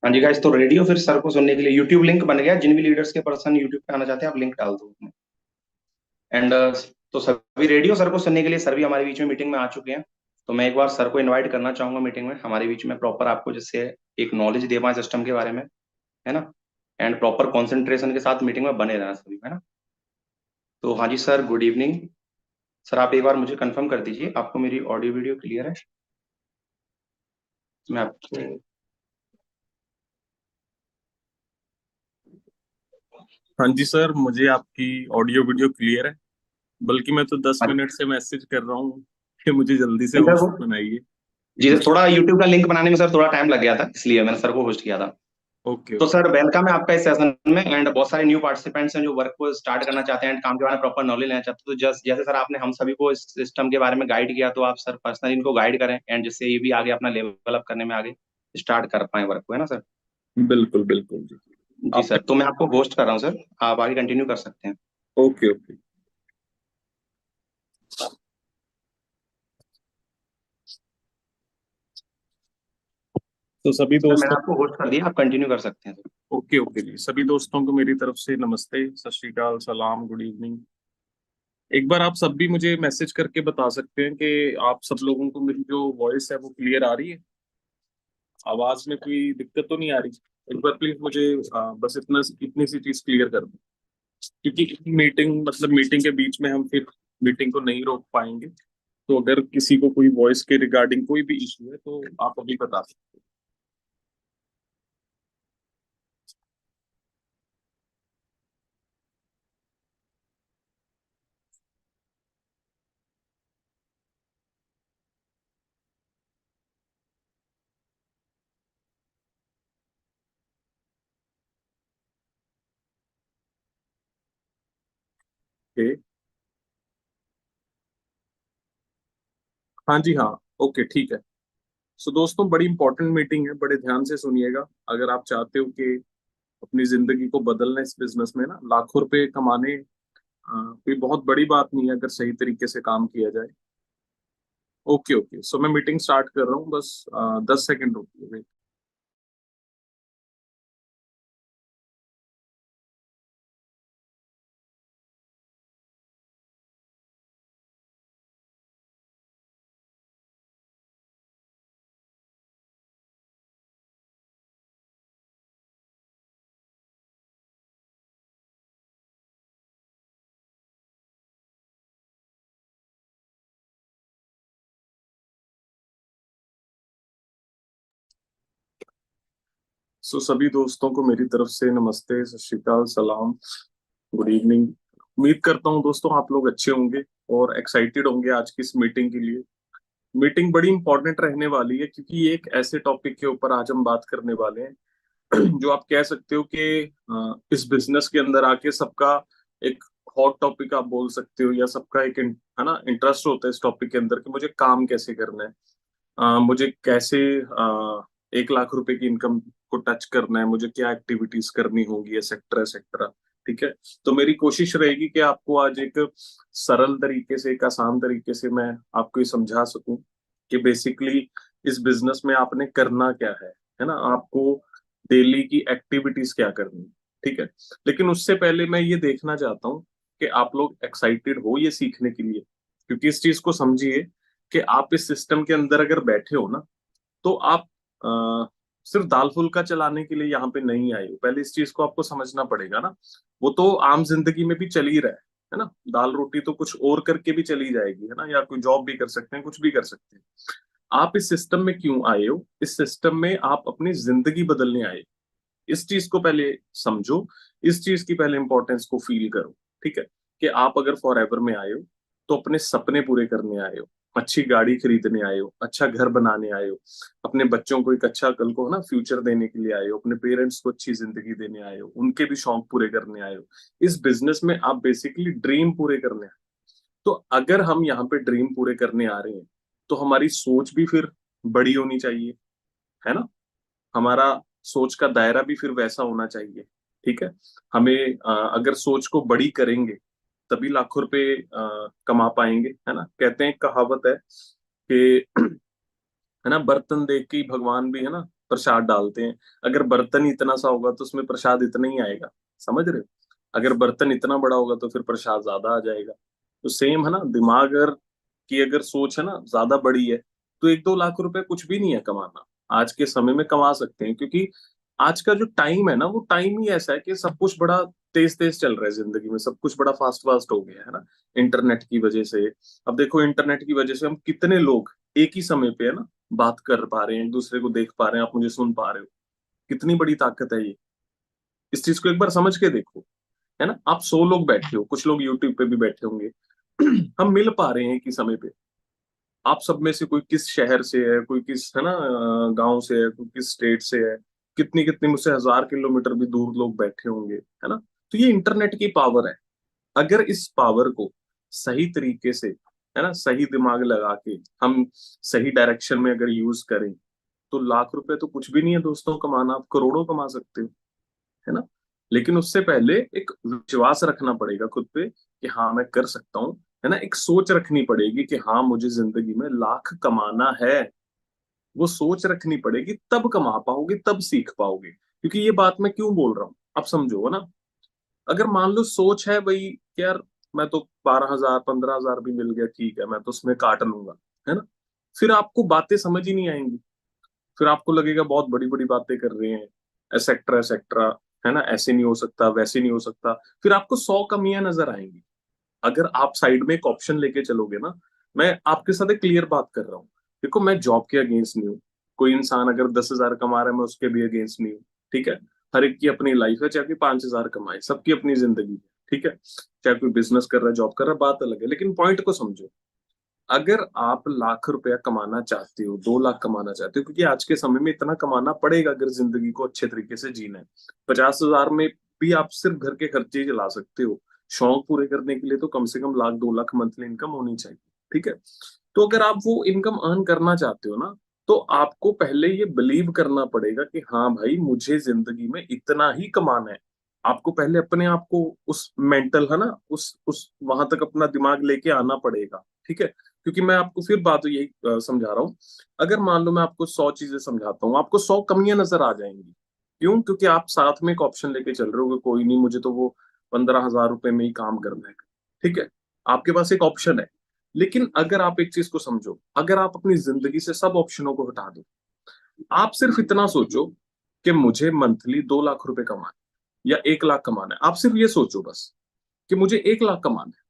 हाँ जी गाइस, तो रेडी हो फिर सर को सुनने के लिए? यूट्यूब लिंक बन गया, जिन भी लीडर्स के पर्सन यूट्यूब पे आना चाहते हैं आप लिंक डाल दो उसमें। एंड तो सभी रेडी हो सर को सुनने के लिए? सर भी हमारे बीच में मीटिंग में आ चुके हैं। तो मैं एक बार सर को इनवाइट करना चाहूंगा मीटिंग में हमारे बीच में, प्रॉपर आपको जिससे एक नॉलेज दे पाए सिस्टम के बारे में, है ना। एंड प्रॉपर कॉन्सेंट्रेशन के साथ मीटिंग में बने रहना सभी, है ना। तो हाँ जी सर, गुड इवनिंग। सर आप एक बार मुझे कंफर्म कर दीजिए आपको मेरी ऑडियो वीडियो क्लियर है? मैं आपको हाँ जी सर, मुझे आपकी ऑडियो वीडियो क्लियर है। बल्कि मैं तो 10 मिनट से मैसेज कर रहा हूँ कि मुझे जल्दी से सर वो होस्ट बनाइए। जी सर, थोड़ा यूट्यूब का लिंक बनाने में सर थोड़ा टाइम लग गया था, इसलिए मैंने सर को होस्ट किया था। ओके तो ओके। सर वेलकम है आपका इस सेशन में। एंड बहुत सारे न्यू पार्टिसिपेंट्स हैं जो वर्क को स्टार्ट करना चाहते हैं एंड काम के बारे में प्रॉपर नॉलेज लेना चाहते हैं। तो जस्ट जैसे सर आपने हम सभी को इस सिस्टम के बारे में गाइड किया, तो आप सर पर्सनली इनको गाइड करें एंड जिससे ये भी आगे अपना लेवल अप करने में आगे स्टार्ट कर पाए वर्क को, है ना सर। बिल्कुल बिल्कुल जी। जी आपने। सर, तो मैं आपको होस्ट कर रहा हूँ सर, आप आगे कंटिन्यू कर सकते हैं। Okay okay. तो सभी सर मैंने दोस्तों। आपको होस्ट कर दिया, आप कंटिन्यू कर सकते हैं सर। ओके ओके जी, सभी दोस्तों को मेरी तरफ से नमस्ते, सत श्री अकाल, सलाम, गुड इवनिंग। एक बार आप सब भी मुझे मैसेज करके बता सकते हैं कि आप सब लोगों को मेरी जो वॉइस है वो क्लियर आ रही है। आवाज में कोई दिक्कत तो नहीं आ रही? एक बार प्लीज मुझे बस इतनी सी चीज क्लियर कर दो, क्योंकि मीटिंग के बीच में हम फिर मीटिंग को नहीं रोक पाएंगे। तो अगर किसी को कोई वॉइस के रिगार्डिंग कोई भी इशू है तो आप अभी बता सकते हैं। हाँ जी हाँ। ओके ठीक है। सो दोस्तों, बड़ी इंपॉर्टेंट मीटिंग है, बड़े ध्यान से सुनिएगा। अगर आप चाहते हो कि अपनी जिंदगी को बदलना इस बिजनेस में ना लाखों रुपए कमाने, कोई बहुत बड़ी बात नहीं है अगर सही तरीके से काम किया जाए। ओके ओके, सो मैं मीटिंग स्टार्ट कर रहा हूँ, बस 10 सेकंड रुकिए। सो सभी दोस्तों को मेरी तरफ से नमस्ते, सत श्री अकाल, सलाम, गुड इवनिंग। उम्मीद करता हूँ दोस्तों आप लोग अच्छे होंगे और एक्साइटेड होंगे आज की इस मीटिंग के लिए। मीटिंग बड़ी इंपॉर्टेंट रहने वाली है, क्योंकि ये एक ऐसे टॉपिक के ऊपर आज हम बात करने वाले हैं जो आप कह सकते हो कि इस बिजनेस के अंदर आके सबका एक हॉट टॉपिक आप बोल सकते हो, या सबका एक है ना इंटरेस्ट होता है इस टॉपिक के अंदर कि मुझे काम कैसे करना है, मुझे कैसे 1 लाख रुपए की इनकम को टच करना है, मुझे क्या एक्टिविटीज करनी होगी, एक्सेट्रा एक्सेट्रा। ठीक है। तो मेरी कोशिश रहेगी कि आपको आज एक सरल तरीके से, एक आसान तरीके से मैं आपको ये समझा सकूं कि बेसिकली इस बिजनेस में आपने करना क्या है ना, आपको डेली की एक्टिविटीज क्या करनी है। ठीक है। लेकिन उससे पहले मैं ये देखना चाहता हूँ कि आप लोग एक्साइटेड हो ये सीखने के लिए, क्योंकि इस चीज को समझिए कि आप इस सिस्टम के अंदर अगर बैठे हो ना, तो आप सिर्फ दाल फुल्का चलाने के लिए यहाँ पे नहीं आए हो। पहले इस चीज को आपको समझना पड़ेगा ना। वो तो आम जिंदगी में भी चल ही रहा है ना। दाल रोटी तो कुछ और करके भी चली जाएगी, है ना, या कोई जॉब भी कर सकते हैं, कुछ भी कर सकते हैं। आप इस सिस्टम में क्यों आए हो? इस सिस्टम में आप अपनी जिंदगी बदलने आए हो। इस चीज को पहले समझो, इस चीज की पहले इंपॉर्टेंस को फील करो। ठीक है। कि आप अगर फॉर एवर में आए हो तो अपने सपने पूरे करने आए हो, अच्छी गाड़ी खरीदने आए हो, अच्छा घर बनाने आए हो, अपने बच्चों को एक अच्छा कल को है ना फ्यूचर देने के लिए आए हो, अपने पेरेंट्स को अच्छी जिंदगी देने आए हो, उनके भी शौक पूरे करने आए हो। इस बिजनेस में आप बेसिकली ड्रीम पूरे करने आए हो। तो अगर हम यहाँ पे ड्रीम पूरे करने आ रहे हैं तो हमारी सोच भी फिर बड़ी होनी चाहिए, है ना। हमारा सोच का दायरा भी फिर वैसा होना चाहिए। ठीक है। हमें अगर सोच को बड़ी करेंगे तभी लाखों रुपए कमा पाएंगे, है ना। कहते हैं, एक कहावत है कि है ना, बर्तन देख के ही भगवान भी है ना प्रसाद डालते हैं। अगर बर्तन इतना सा होगा तो उसमें प्रसाद इतना ही आएगा, समझ रहे हो? अगर बर्तन इतना बड़ा होगा तो फिर प्रसाद ज्यादा आ जाएगा। तो सेम है ना, दिमाग अगर की अगर सोच है ना ज्यादा बड़ी है, तो 1-2 लाख रुपए कुछ भी नहीं है कमाना। आज के समय में कमा सकते हैं, क्योंकि आज का जो टाइम है ना, वो टाइम ही ऐसा है कि सब कुछ बड़ा तेज तेज चल रहा है जिंदगी में, सब कुछ बड़ा फास्ट फास्ट हो गया है ना, इंटरनेट की वजह से। अब देखो, इंटरनेट की वजह से हम कितने लोग एक ही समय पे है ना बात कर पा रहे हैं, एक दूसरे को देख पा रहे हैं, आप मुझे सुन पा रहे हो। कितनी बड़ी ताकत है ये, इस चीज को एक बार समझ के देखो। है ना, आप 100 लोग बैठे हो, कुछ लोग यूट्यूब पे भी बैठे होंगे, हम मिल पा रहे हैं एक ही समय पे। आप सब में से कोई किस शहर से है, कोई किस है ना गांव से है, कोई किस स्टेट से है, कितनी कितनी मुझसे 1000 किलोमीटर भी दूर लोग बैठे होंगे, है ना। तो ये इंटरनेट की पावर है। अगर इस पावर को सही तरीके से, है ना, सही दिमाग लगा के हम सही डायरेक्शन में अगर यूज करें, तो लाख रुपए तो कुछ भी नहीं है दोस्तों कमाना, आप करोड़ों कमा सकते हो, है ना। लेकिन उससे पहले एक विश्वास रखना पड़ेगा खुद पे कि हाँ मैं कर सकता हूँ, है ना। एक सोच रखनी पड़ेगी कि हाँ मुझे जिंदगी में लाख कमाना है। वो सोच रखनी पड़ेगी, तब कमा पाओगे, तब सीख पाओगे। क्योंकि ये बात मैं क्यों बोल रहा हूँ, आप समझो, है ना। अगर मान लो सोच है भाई कि यार मैं तो 12,000 15,000 भी मिल गया ठीक है, मैं तो उसमें काट लूंगा, है ना। फिर आपको बातें समझ ही नहीं आएंगी। फिर आपको लगेगा बहुत बड़ी बड़ी बातें कर रहे हैं, एसेट्रा एसेट्रा, है ना, ऐसे नहीं हो सकता, वैसे नहीं हो सकता। फिर आपको 100 कमियां नजर आएंगी। अगर आप साइड में एक ऑप्शन लेके चलोगे ना, मैं आपके साथ एक क्लियर बात कर रहा हूँ। देखो, मैं जॉब के अगेंस्ट नहीं हूँ। कोई इंसान अगर 10,000 कमा रहा है, मैं उसके भी अगेंस्ट नहीं हूँ, ठीक है। हर एक की अपनी लाइफ है, चाहे कोई 5,000 कमाए, सबकी अपनी जिंदगी है, ठीक है। चाहे कोई बिजनेस कर रहा है, जॉब कर रहा है, बात अलग है, लेकिन पॉइंट को समझो। अगर आप लाख रुपया कमाना चाहते हो, 2 लाख कमाना चाहते हो, क्योंकि आज के समय में इतना कमाना पड़ेगा अगर जिंदगी को अच्छे तरीके से जीना है। 50,000 में भी आप सिर्फ घर के खर्चे ही चला सकते हो। शौक पूरे करने के लिए तो कम से कम 1,00,000 2 लाख मंथली इनकम होनी चाहिए, ठीक है। तो अगर आप वो इनकम अर्न करना चाहते हो ना, तो आपको पहले ये बिलीव करना पड़ेगा कि हाँ भाई मुझे जिंदगी में इतना ही कमाना है। आपको पहले अपने आप को उस मेंटल, है ना, उस वहां तक अपना दिमाग लेके आना पड़ेगा, ठीक है। क्योंकि मैं आपको फिर बात यही समझा रहा हूँ। अगर मान लो मैं आपको 100 चीजें समझाता हूँ, आपको 100 कमियां नजर आ जाएंगी। क्यों? क्योंकि आप साथ में एक ऑप्शन लेके चल रहे हो कि कोई नहीं, मुझे तो वो 15,000 रुपए में ही काम करना है, ठीक है। आपके पास एक ऑप्शन है। लेकिन अगर आप एक चीज को समझो, अगर आप अपनी जिंदगी से सब ऑप्शनों को हटा दो, आप सिर्फ इतना सोचो कि मुझे मंथली 2 लाख रुपए कमाना है या 1 लाख कमाना है। आप सिर्फ ये सोचो बस कि मुझे 1 लाख कमाना है।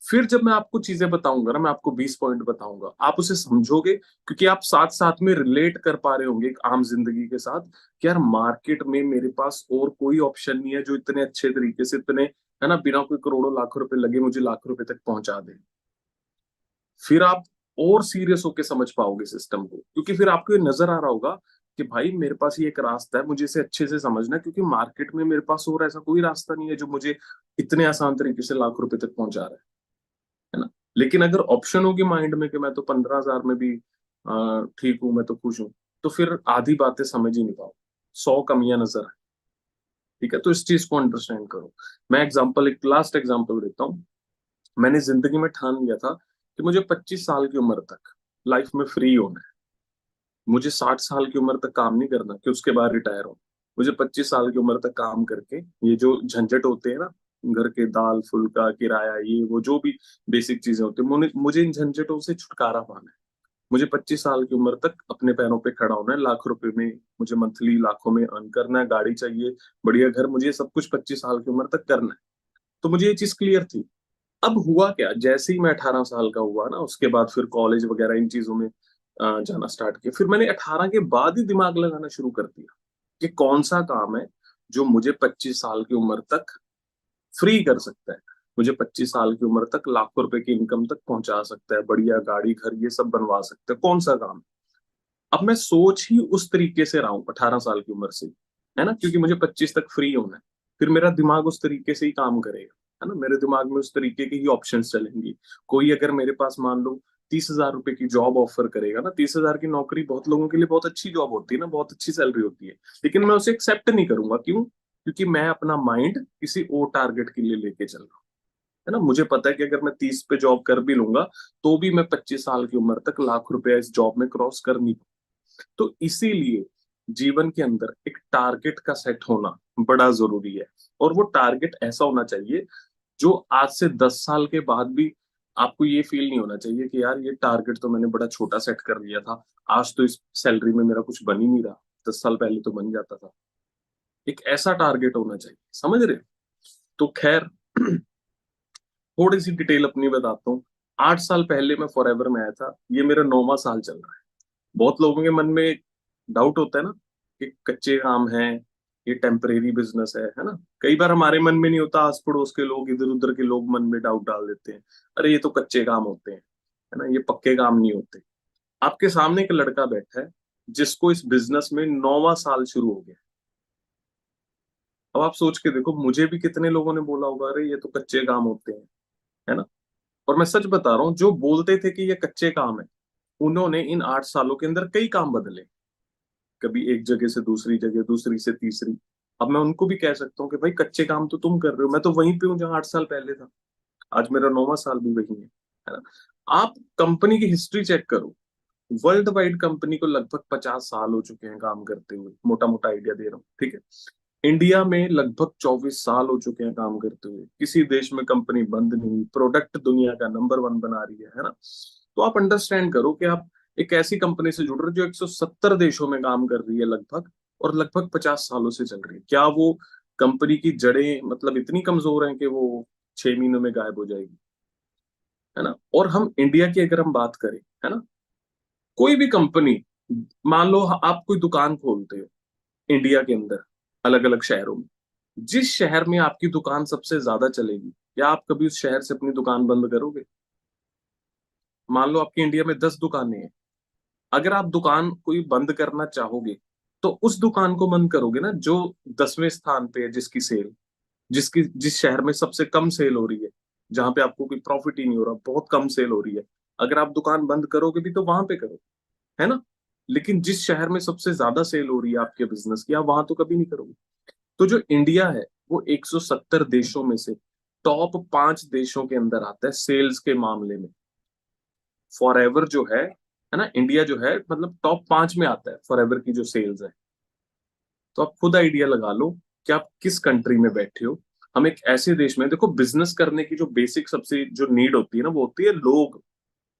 फिर जब मैं आपको चीजें बताऊंगा ना, मैं आपको 20 पॉइंट बताऊंगा, आप उसे समझोगे, क्योंकि आप साथ साथ में रिलेट कर पा रहे होंगे एक आम जिंदगी के साथ कि यार मार्केट में मेरे पास और कोई ऑप्शन नहीं है जो इतने अच्छे तरीके से, इतने, है ना, बिना कोई करोड़ों लाखों रुपए लगे मुझे लाख रुपए तक पहुंचा दे। फिर आप और सीरियस होके समझ पाओगे सिस्टम को, क्योंकि फिर आपको ये नजर आ रहा होगा कि भाई मेरे पास ये एक रास्ता है, मुझे इसे अच्छे से समझना है, क्योंकि मार्केट में मेरे पास और ऐसा कोई रास्ता नहीं है जो मुझे इतने आसान तरीके से लाख रुपए तक पहुंचा रहा है ना। लेकिन अगर ऑप्शन होगी माइंड में कि मैं तो 15,000 में भी ठीक हूँ, मैं तो खुश हूँ, तो फिर आधी बातें समझ ही नहीं पाओ, 100 कमियां नजर आए, ठीक है। तो इस चीज को अंडरस्टैंड करो। मैं एग्जांपल, एक लास्ट एग्जांपल देता हूँ। मैंने जिंदगी में ठान लिया था कि मुझे 25 साल की उम्र तक लाइफ में फ्री होना है। मुझे 60 साल की उम्र तक काम नहीं करना कि उसके बाद रिटायर हो। मुझे 25 साल की उम्र तक काम करके ये जो झंझट होते हैं ना, घर के दाल फुल्का किराया ये वो जो भी बेसिक चीजें होती है, मुझे इन झंझटों से छुटकारा पाना है। मुझे 25 साल की उम्र तक अपने पैरों पे खड़ा होना है, लाख रुपए में मुझे मंथली लाखों में अर्न करना है, गाड़ी चाहिए, बढ़िया घर, मुझे ये सब कुछ 25 साल की उम्र तक करना है। तो मुझे ये चीज क्लियर थी। अब हुआ क्या, जैसे ही मैं 18 साल का हुआ ना, उसके बाद फिर कॉलेज वगैरह इन चीजों में जाना स्टार्ट किया। फिर मैंने 18 के बाद ही दिमाग लगाना शुरू कर दिया कि कौन सा काम है जो मुझे 25 साल की उम्र तक फ्री कर सकता है, मुझे 25 साल की उम्र तक लाखों रुपए की इनकम तक पहुंचा सकता है, बढ़िया गाड़ी घर ये सब बनवा सकता है, कौन सा काम। अब मैं सोच ही उस तरीके से रहा हूँ 18 साल की उम्र से, है ना, क्योंकि मुझे 25 तक फ्री होना है। फिर मेरा दिमाग उस तरीके से ही काम करेगा, है ना, मेरे दिमाग में उस तरीके की ही ऑप्शंस चलेंगी। कोई अगर मेरे पास मान लो 30,000 रुपए की जॉब ऑफर करेगा ना, 30,000 की नौकरी बहुत लोगों के लिए बहुत अच्छी जॉब होती है ना, बहुत अच्छी सैलरी होती है, लेकिन मैं उसे एक्सेप्ट नहीं करूंगा। क्यों? क्योंकि मैं अपना माइंड किसी और टारगेट के लिए लेके चल रहा हूँ, है ना। मुझे पता है कि अगर मैं 30 पे जॉब कर भी लूंगा, तो भी मैं 25 साल की उम्र तक लाख रुपया इस जॉब में क्रॉस कर नहीं। तो इसीलिए जीवन के अंदर एक टारगेट का सेट होना बड़ा जरूरी है। और वो टारगेट ऐसा होना चाहिए जो आज से 10 साल के बाद भी आपको ये फील नहीं होना चाहिए कि यार ये टारगेट तो मैंने बड़ा छोटा सेट कर लिया था, आज तो इस सैलरी में मेरा कुछ बन ही नहीं रहा, 10 साल पहले तो बन जाता था। एक ऐसा टारगेट होना चाहिए, समझ रहे हो? तो खैर थोड़ी सी डिटेल अपनी बताता हूँ। 8 साल पहले मैं फॉरएवर में आया था, ये मेरा 9वां साल चल रहा है। बहुत लोगों के मन में डाउट होता है ना कि कच्चे काम है, ये टेम्परेरी बिजनेस है ना। कई बार हमारे मन में नहीं होता, आस पड़ोस के लोग, इधर उधर के लोग मन में डाउट डाल देते हैं, अरे ये तो कच्चे काम होते हैं, है ना, ये पक्के काम नहीं होते। आपके सामने एक लड़का बैठा है जिसको इस बिजनेस में 9वां साल शुरू हो गया। अब आप सोच के देखो, मुझे भी कितने लोगों ने बोला होगा अरे ये तो कच्चे काम होते हैं, है ना। और मैं सच बता रहा हूँ, जो बोलते थे कि ये कच्चे काम है, उन्होंने इन 8 सालों के अंदर कई काम बदले। कभी एक जगह से दूसरी जगह, दूसरी से तीसरी। अब मैं उनको भी कह सकता हूँ कि भाई कच्चे काम तो तुम कर रहे हो, मैं तो वहीं पे हूँ जहाँ 8 साल पहले था। आज मेरा 9वां साल भी वही है ना। आप कंपनी की हिस्ट्री चेक करो, वर्ल्ड वाइड कंपनी को लगभग 50 साल हो चुके हैं काम करते हुए, मोटा मोटा आइडिया दे रहा हूँ, ठीक है। इंडिया में लगभग 24 साल हो चुके हैं काम करते हुए, किसी देश में कंपनी बंद नहीं हुई, प्रोडक्ट दुनिया का नंबर 1 बना रही है ना। तो आप अंडरस्टैंड करो कि आप एक ऐसी कंपनी से जुड़ रहे हो जो 170 देशों में काम कर रही है लगभग, और लगभग 50 सालों से चल रही है। क्या वो कंपनी की जड़ें मतलब इतनी कमजोर हैं कि वो 6 महीनों में गायब हो जाएगी, है ना। और हम इंडिया की अगर हम बात करें, है ना, कोई भी कंपनी, मान लो आप कोई दुकान खोलते हो इंडिया के अंदर, अलग अलग शहरों में, जिस शहर में आपकी दुकान सबसे ज्यादा चलेगी, या आप कभी उस शहर से अपनी दुकान बंद करोगे? मान लो आपकी इंडिया में 10 दुकानें हैं, अगर आप दुकान कोई बंद करना चाहोगे तो उस दुकान को बंद करोगे ना जो 10वें स्थान पे है, जिसकी सेल, जिसकी जिस शहर में सबसे कम सेल हो रही है, जहां पे आपको कोई प्रॉफिट ही नहीं हो रहा, बहुत कम सेल हो रही है। अगर आप दुकान बंद करोगे भी तो वहां पे करो, है ना। लेकिन जिस शहर में सबसे ज्यादा सेल हो रही है आपके बिजनेस की, आप वहां तो कभी नहीं करोगे। तो जो इंडिया है वो 170 देशों में से टॉप 5 देशों के अंदर आता है सेल्स के मामले में। फॉरएवर जो है ना, इंडिया जो है मतलब टॉप 5 में आता है फॉरएवर की जो सेल्स है। तो आप खुद आइडिया लगा लो कि आप किस कंट्री में बैठे हो। हम एक ऐसे देश में, देखो बिजनेस करने की जो बेसिक सबसे जो नीड होती है ना, वो होती है लोग,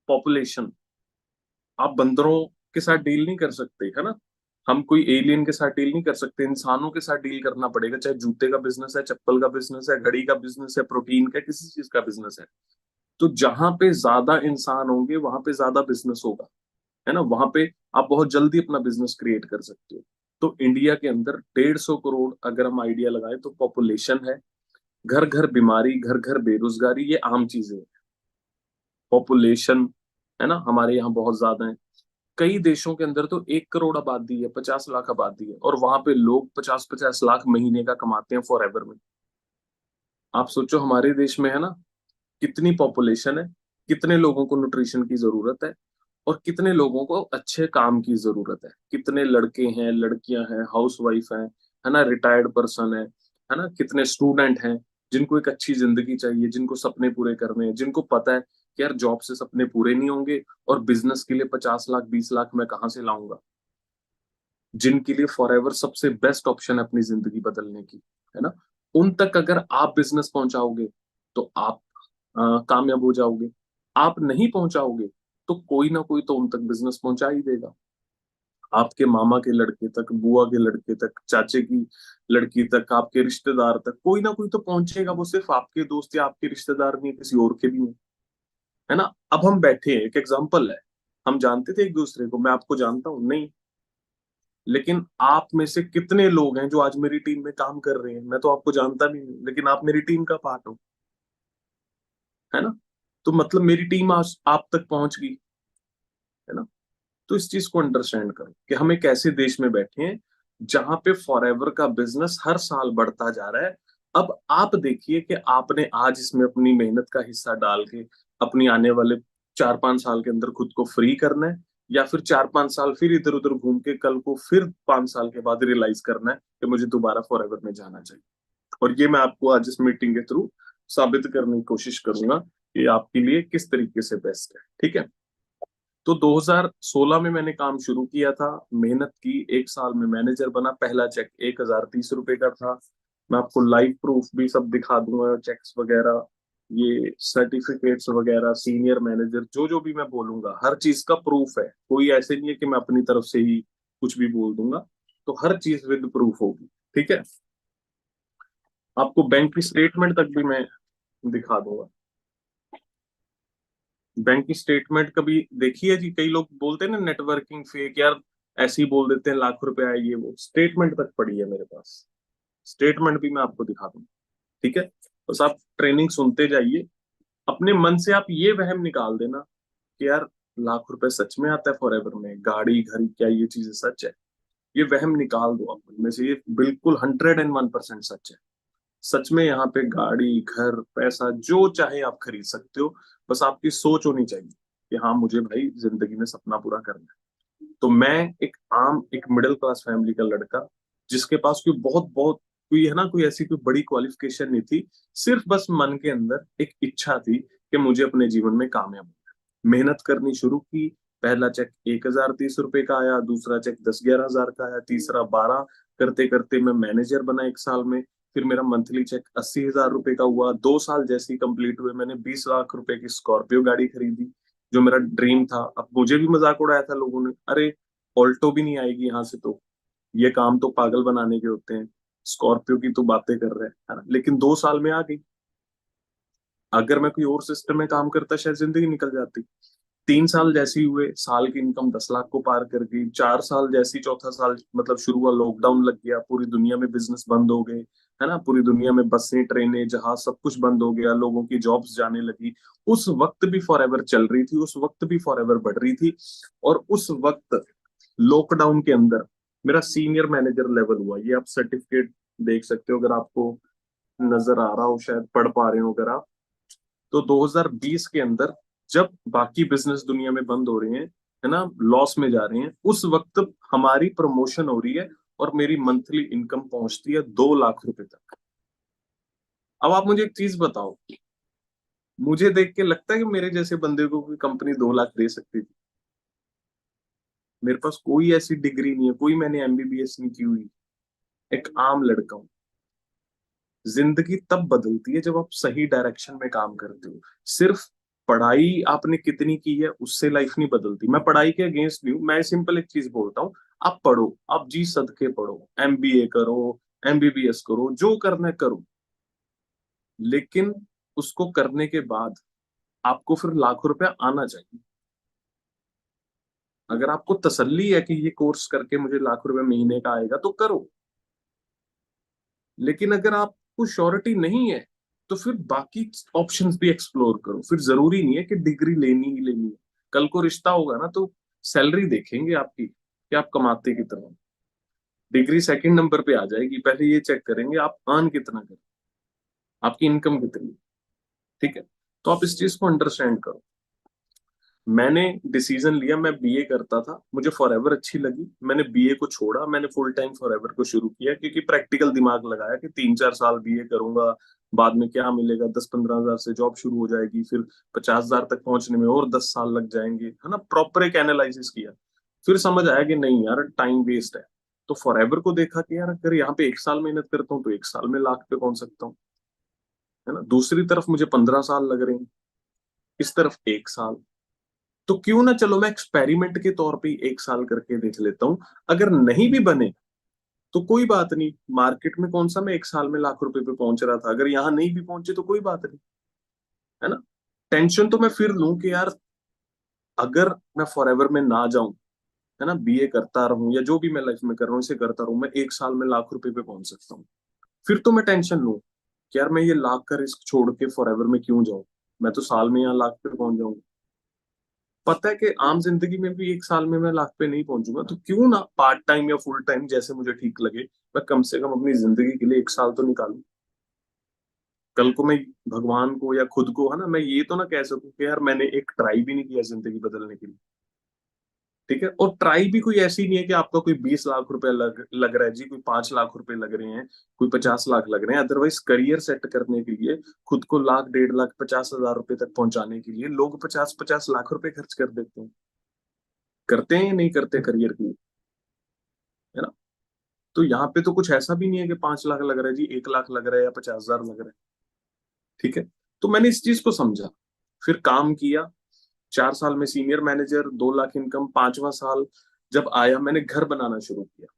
पॉपुलेशन। आप बंदरों के साथ डील नहीं कर सकते, है ना। हम कोई एलियन के साथ डील नहीं कर सकते, इंसानों के साथ डील करना पड़ेगा, चाहे जूते का बिजनेस है, चप्पल का बिजनेस है, घड़ी का बिजनेस है, प्रोटीन का, किसी चीज का बिजनेस है। तो जहां पे ज्यादा इंसान होंगे वहां पे ज्यादा बिजनेस होगा, है ना। वहां पे आप बहुत जल्दी अपना बिजनेस क्रिएट कर सकते हो। तो इंडिया के अंदर 150 करोड़ अगर हम आइडिया लगाए तो पॉपुलेशन है। घर घर बीमारी, घर घर बेरोजगारी, ये आम चीजें हैं। पॉपुलेशन, है ना, हमारे यहाँ बहुत ज्यादा है। कई देशों के अंदर तो 1 करोड़ आबादी है, 50 लाख आबादी है, और वहां पे लोग 50-50 लाख महीने का कमाते हैं फॉर में। आप सोचो हमारे देश में, है ना, कितनी पॉपुलेशन है, कितने लोगों को न्यूट्रिशन की जरूरत है, और कितने लोगों को अच्छे काम की जरूरत है, कितने लड़के हैं, लड़कियां हैं, हाउस वाइफ हैं, है ना, रिटायर्ड पर्सन है ना, कितने स्टूडेंट हैं जिनको एक अच्छी जिंदगी चाहिए, जिनको सपने पूरे करने हैं, जिनको पता है कि यार जॉब से सपने पूरे नहीं होंगे और बिजनेस के लिए 50 लाख 20 लाख मैं कहाँ से लाऊंगा। जिनके लिए फॉरएवर सबसे बेस्ट ऑप्शन है अपनी जिंदगी बदलने की, है ना, उन तक अगर आप बिजनेस पहुंचाओगे तो आप कामयाब हो जाओगे। आप नहीं पहुंचाओगे तो कोई ना कोई तो उन तक बिजनेस पहुंचा ही देगा। आपके मामा के लड़के तक, बुआ के लड़के तक, चाचे की लड़की तक, आपके रिश्तेदार तक कोई ना कोई तो पहुंचेगा। वो सिर्फ आपके दोस्त या आपके रिश्तेदार नहीं, किसी और के भी नहीं, है ना। अब हम बैठे हैं, एक एग्जाम्पल है, हम जानते थे एक दूसरे को, मैं आपको जानता हूं नहीं, लेकिन आप में से कितने लोग हैं जो आज मेरी टीम में काम कर रहे हैं, मैं तो आपको जानता भी नहीं, लेकिन आप मेरी टीम का पार्ट हो, है ना। तो मतलब मेरी टीम आज आप तक पहुंच गई, है ना। तो इस चीज को अंडरस्टैंड करो कि हम एक ऐसे देश में बैठे हैं जहां पे फॉरएवर का बिजनेस हर साल बढ़ता जा रहा है। अब आप देखिए कि आपने आज इसमें अपनी मेहनत का हिस्सा डाल के अपनी आने वाले 4-5 साल के अंदर खुद को फ्री करना है, या फिर 4-5 साल फिर इधर उधर घूम के कल को फिर 5 साल के बाद रियलाइज करना है कि मुझे दोबारा फॉरएवर में जाना चाहिए। और ये मैं आपको आज इस मीटिंग के थ्रू साबित करने की कोशिश करूंगा कि आपके लिए किस तरीके से बेस्ट है, ठीक है। तो 2016 में मैंने काम शुरू किया था, मेहनत की, 1 साल में मैनेजर बना। पहला चेक 1030 रुपए का था। मैं आपको लाइव प्रूफ भी सब दिखा दूंगा, चेक्स वगैरह, ये सर्टिफिकेट्स वगैरह, सीनियर मैनेजर, जो जो भी मैं बोलूंगा हर चीज का प्रूफ है। कोई ऐसे नहीं है कि मैं अपनी तरफ से ही कुछ भी बोल दूंगा, तो हर चीज विद प्रूफ होगी। ठीक है, आपको बैंक की स्टेटमेंट तक भी मैं दिखा दूंगा। बैंक की स्टेटमेंट कभी देखी है जी? कई लोग बोलते हैं ना नेटवर्किंग फेक यार, ऐसे ही बोल देते हैं लाख रुपए आए, ये वो। स्टेटमेंट तक पड़ी है मेरे पास, स्टेटमेंट भी मैं आपको दिखा दूंगा। ठीक है, बस आप ट्रेनिंग सुनते जाइए। अपने मन से आप ये वहम निकाल देना कि यार लाख रुपए सच में आता है फॉरएवर में, गाड़ी घर, क्या ये चीजें सच है? ये वहम निकाल दो आप मन में से, ये बिल्कुल 101% सच है। सच में यहाँ पे गाड़ी घर पैसा जो चाहे आप खरीद सकते हो। बस आपकी सोच होनी चाहिए कि हाँ मुझे भाई जिंदगी में सपना पूरा करना है। तो मैं एक आम, एक मिडिल क्लास फैमिली का लड़का, जिसके पास कोई बहुत बहुत कोई है ना, कोई ऐसी कोई बड़ी क्वालिफिकेशन नहीं थी, सिर्फ बस मन के अंदर एक इच्छा थी कि मुझे अपने जीवन में कामयाब होना है। मेहनत करनी शुरू की। पहला चेक 1030 रुपए का आया, दूसरा चेक 10-11 हजार का आया, तीसरा 12। करते करते मैं मैनेजर बना 1 साल में। फिर मेरा मंथली चेक 80,000 रुपए का हुआ। 2 साल जैसे ही कंप्लीट हुए, मैंने 20 लाख रुपए की स्कॉर्पियो गाड़ी खरीदी, जो मेरा ड्रीम था। अब मुझे भी मजाक उड़ाया था लोगों ने, अरे ऑल्टो भी नहीं आएगी यहाँ से, तो ये काम तो पागल बनाने के होते हैं, स्कॉर्पियो की तो बातें कर रहे हैं, है ना? लेकिन 2 साल में आ गई। अगर मैं कोई और सिस्टम में काम करता शायद जिंदगी निकल जाती। 3 साल जैसे ही हुए, साल की इनकम 10 लाख को पार कर गई। 4 साल जैसी, चौथा साल मतलब शुरू हुआ, लॉकडाउन लग गया, पूरी दुनिया में बिजनेस बंद हो गए, है ना? पूरी दुनिया में बसें ट्रेनें जहाज सब कुछ बंद हो गया, लोगों की जॉब्स जाने लगी। उस वक्त भी फॉरएवर चल रही थी, उस वक्त भी फॉरएवर बढ़ रही थी। और उस वक्त लॉकडाउन के अंदर मेरा सीनियर मैनेजर लेवल हुआ। ये आप सर्टिफिकेट देख सकते हो, अगर आपको नजर आ रहा हो, शायद पढ़ पा रहे हो अगर आप। तो 2020 के अंदर, जब बाकी बिजनेस दुनिया में बंद हो रहे हैं, है ना, लॉस में जा रहे हैं, उस वक्त हमारी प्रमोशन हो रही है और मेरी मंथली इनकम पहुंचती है 2 लाख रुपए तक। अब आप मुझे एक चीज बताओ, मुझे देख के लगता है कि मेरे जैसे बंदे को कोई कंपनी 2 लाख दे सकती थी? मेरे पास कोई ऐसी डिग्री नहीं है, कोई मैंने एमबीबीएस नहीं की हुई, एक आम लड़का हूँ। जिंदगी तब बदलती है जब आप सही डायरेक्शन में काम करते हो। सिर्फ पढ़ाई आपने कितनी की है उससे लाइफ नहीं बदलती। मैं पढ़ाई के अगेंस्ट नहीं हूँ, मैं सिंपल एक चीज बोलता हूँ, आप पढ़ो, आप जी सदके पढ़ो, एमबीए करो, एमबीबीएस करो, जो करना है करो, लेकिन उसको करने के बाद आपको फिर लाखों रुपया आना चाहिए। अगर आपको तसल्ली है कि ये कोर्स करके मुझे लाख रुपए महीने का आएगा तो करो, लेकिन अगर आपको श्योरिटी नहीं है तो फिर बाकी ऑप्शंस भी एक्सप्लोर करो। फिर जरूरी नहीं है कि डिग्री लेनी ही लेनी है। कल को रिश्ता होगा ना तो सैलरी देखेंगे आपकी कि आप कमाते कितना हो। डिग्री सेकंड नंबर पे आ जाएगी, पहले ये चेक करेंगे आप अर्न कितना करें, आपकी इनकम कितनी है। ठीक है, तो आप इस चीज को अंडरस्टैंड करो। मैंने डिसीजन लिया, मैं बीए करता था, मुझे फॉरएवर अच्छी लगी, मैंने बीए को छोड़ा, मैंने फुल टाइम फॉरएवर को शुरू किया, क्योंकि प्रैक्टिकल दिमाग लगाया कि 3-4 साल बीए करूंगा, बाद में क्या मिलेगा, 10-15 हजार से जॉब शुरू हो जाएगी, फिर 50 हजार तक पहुंचने में और 10 साल लग जाएंगे, है ना? प्रॉपर एक एनालिसिस किया। फिर समझ आया कि नहीं यार, टाइम वेस्ट है। तो फॉरएवर को देखा कि यार अगर यहाँ पे 1 साल मेहनत करता हूँ तो 1 साल में लाख पे पहुंच सकता हूँ, है ना? दूसरी तरफ मुझे 15 साल लग रहे हैं, इस तरफ 1 साल। तो क्यों ना, चलो मैं एक्सपेरिमेंट के तौर पे 1 साल करके देख लेता हूँ। अगर नहीं भी बने तो कोई बात नहीं, मार्केट में कौन सा मैं 1 साल में लाख रुपए पे पहुंच रहा था, अगर यहाँ नहीं भी पहुंचे तो कोई बात नहीं, है ना? टेंशन तो मैं फिर लूं कि यार अगर मैं फॉरएवर में ना जाऊं, है ना, बीए करता रहूं या जो भी मैं लाइफ में कर रहा हूँ इसे करता रहूं, मैं 1 साल में लाख रुपए पे पहुंच सकता हूँ। फिर तो मैं टेंशन लूं कि यार मैं ये लाख का रिस्क छोड़ के फॉरएवर में क्यों जाऊं, मैं तो साल में यहाँ लाख पे पहुंच जाऊंगा। पता है कि आम जिंदगी में भी 1 साल में मैं लाख पे नहीं पहुंचूंगा, तो क्यों ना पार्ट टाइम या फुल टाइम जैसे मुझे ठीक लगे, मैं कम से कम अपनी जिंदगी के लिए 1 साल तो निकालूं। कल को मैं भगवान को या खुद को, है ना, मैं ये तो ना कह सकूं कि यार मैंने एक ट्राई भी नहीं किया जिंदगी बदलने के लिए। ठीक है, और ट्राई भी कोई ऐसी नहीं है कि आपका कोई 20 लाख रुपए लग रहा है जी, कोई 5 लाख रुपए लग रहे हैं, कोई 50 लाख लग रहे हैं। अदरवाइज करियर सेट करने के लिए, खुद को लाख 1.5 लाख 50 हजार रुपए तक पहुंचाने के लिए लोग 50-50 लाख रुपए खर्च कर देते हैं। करते हैं या नहीं करते करियर के लिए, है ना। तो यहाँ पे तो कुछ ऐसा भी नहीं है कि 5 लाख लग रहा है जी, 1 लाख लग रहा है या 50,000 लग रहा है। ठीक है। तो मैंने इस चीज को समझा, फिर काम किया। 4 साल में सीनियर मैनेजर, 2 लाख इनकम। 5वां साल जब आया, मैंने घर बनाना शुरू किया।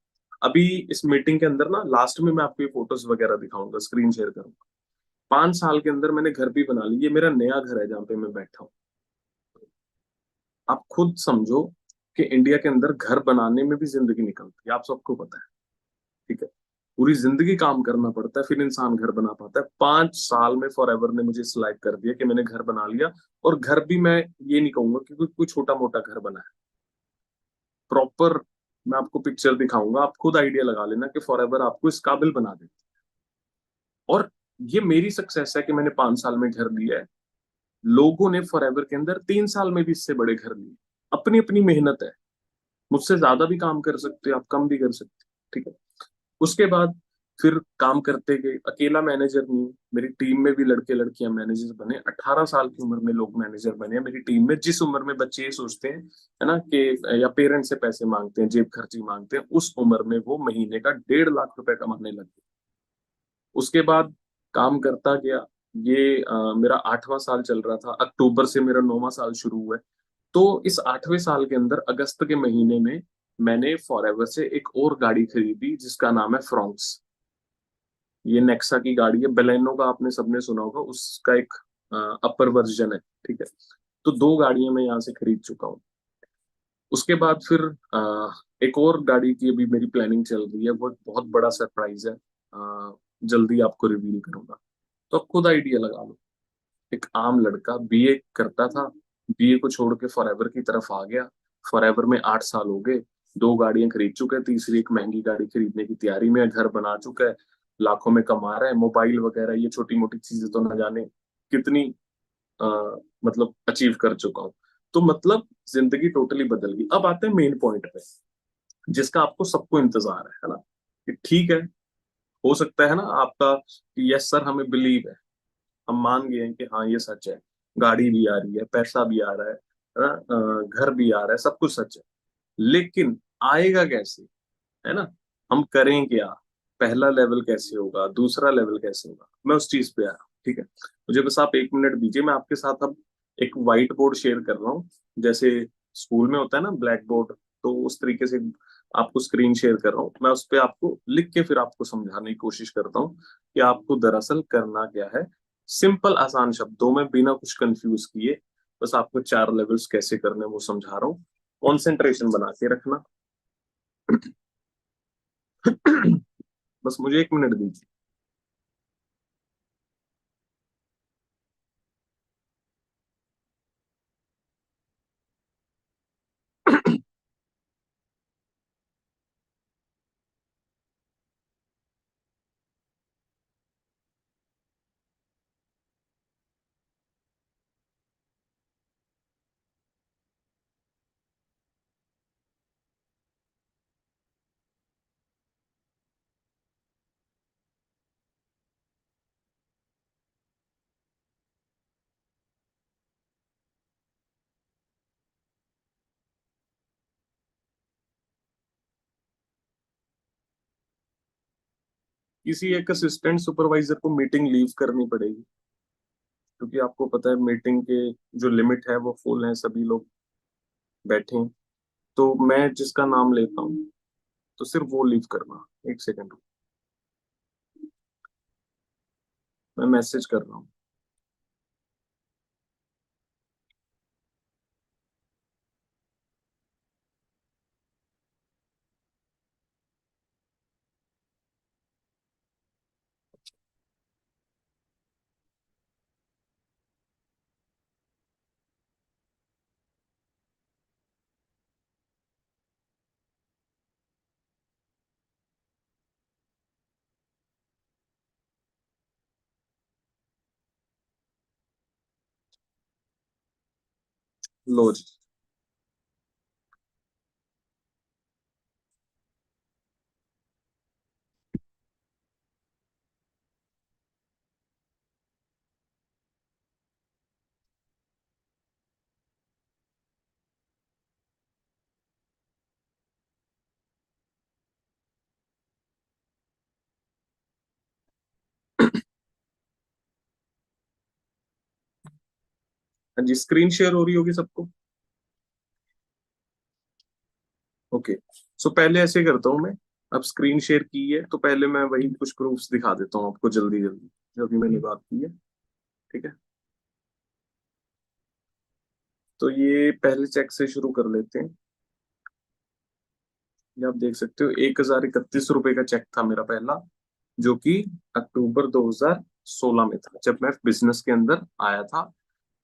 अभी इस मीटिंग के अंदर ना लास्ट में मैं आपको ये फोटोज वगैरह दिखाऊंगा, स्क्रीन शेयर करूंगा। 5 साल के अंदर मैंने घर भी बना ली। ये मेरा नया घर है जहाँ पे मैं बैठा हूँ। आप खुद समझो कि इंडिया के अंदर घर बनाने में भी जिंदगी निकलती है, आप सबको पता है। ठीक है। पूरी जिंदगी काम करना पड़ता है, फिर इंसान घर बना पाता है। 5 साल में फॉर ने मुझे सिलेक्ट कर दिया कि मैंने घर बना लिया। और घर भी मैं ये नहीं कहूंगा कि कोई छोटा मोटा घर बना है, प्रॉपर। मैं आपको पिक्चर दिखाऊंगा, आप खुद आइडिया लगा लेना कि फॉर आपको इस काबिल बना देती है। और ये मेरी सक्सेस है कि मैंने 5 साल में घर लिया है। लोगों ने फॉर के अंदर 3 साल में भी इससे बड़े घर लिए। अपनी अपनी मेहनत है। मुझसे ज्यादा भी काम कर सकते हो आप, कम भी कर सकते हो। ठीक है। उसके बाद फिर काम करते गए। अकेला मैनेजर नहीं हूँ, मेरी टीम में भी लड़के लड़कियां मैनेजर बने। 18 साल की उम्र में लोग मैनेजर बने मेरी टीम में। जिस उम्र में बच्चे ये सोचते हैं, है ना, कि या पेरेंट्स से पैसे मांगते हैं, जेब खर्ची मांगते हैं, उस उम्र में वो महीने का 1.5 लाख रुपए कमाने लगे। उसके बाद काम करता गया। ये मेरा 8वां साल चल रहा था। अक्टूबर से मेरा 9वां साल शुरू हुआ है। तो इस 8वें साल के अंदर अगस्त के महीने में मैंने फॉरएवर से एक और गाड़ी खरीदी जिसका नाम है फ्रॉन्क्स। ये नेक्सा की गाड़ी है। बेलेनो का आपने सबने सुना होगा, उसका एक अपर वर्जन है। ठीक है। तो 2 गाड़ियां मैं यहाँ से खरीद चुका हूँ। उसके बाद फिर एक और गाड़ी की अभी मेरी प्लानिंग चल रही है। वो एक बहुत बड़ा सरप्राइज है। जल्दी आपको रिवील करूंगा। तो आप खुद आइडिया लगा लो। एक आम लड़का बीए करता था, बीए को छोड़ के फॉरएवर की तरफ आ गया। फॉरएवर में 8 साल हो गए। 2 गाड़ियां खरीद चुका है, तीसरी एक महंगी गाड़ी खरीदने की तैयारी में है, घर बना चुका है, लाखों में कमा रहा है। मोबाइल वगैरह ये छोटी मोटी चीजें तो न जाने कितनी आ, मतलब अचीव कर चुका हूँ। तो मतलब जिंदगी टोटली बदल गई। अब आते हैं मेन पॉइंट पे, जिसका आपको सबको इंतजार है ना। कि ठीक है, हो सकता है ना आपका कि यस सर हमें बिलीव है, हम मान गए हैं कि हाँ ये सच है। गाड़ी भी आ रही है, पैसा भी आ रहा है ना, घर भी आ रहा है, सब कुछ सच है। लेकिन आएगा कैसे, है ना। हम करें क्या, पहला लेवल कैसे होगा, दूसरा लेवल कैसे होगा, मैं उस चीज पे आ रहा हूँ। ठीक है। मुझे बस आप 1 मिनट दीजिए। मैं आपके साथ अब एक व्हाइट बोर्ड शेयर कर रहा हूँ। जैसे स्कूल में होता है ना ब्लैक बोर्ड, तो उस तरीके से आपको स्क्रीन शेयर कर रहा हूँ। मैं उस पे आपको लिख के फिर आपको समझाने की कोशिश करता हूँ कि आपको दरअसल करना क्या है। सिंपल आसान शब्दों में बिना कुछ कंफ्यूज किए बस आपको 4 लेवल्स कैसे करने हैं वो समझा रहा हूँ। कॉन्सेंट्रेशन बना के रखना। बस मुझे 1 मिनट दीजिए। किसी एक असिस्टेंट सुपरवाइजर को मीटिंग लीव करनी पड़ेगी, क्योंकि आपको पता है मीटिंग के जो लिमिट है वो फुल है, सभी लोग बैठे हैं। तो मैं जिसका नाम लेता हूँ तो सिर्फ वो लीव करना। 1 सेकंड, मैं मैसेज कर रहा हूँ। लो जी। हाँ जी, स्क्रीन शेयर हो रही होगी सबको। ओके, सो पहले ऐसे करता हूँ मैं। अब स्क्रीन शेयर की है तो पहले मैं वही कुछ प्रूफ्स दिखा देता हूँ आपको जल्दी जल्दी, जो भी मैंने बात की है। ठीक है, तो ये पहले चेक से शुरू कर लेते हैं। ये आप देख सकते हो 1031 रुपए का चेक था मेरा पहला, जो कि अक्टूबर 2016 में था, जब मैं बिजनेस के अंदर आया था।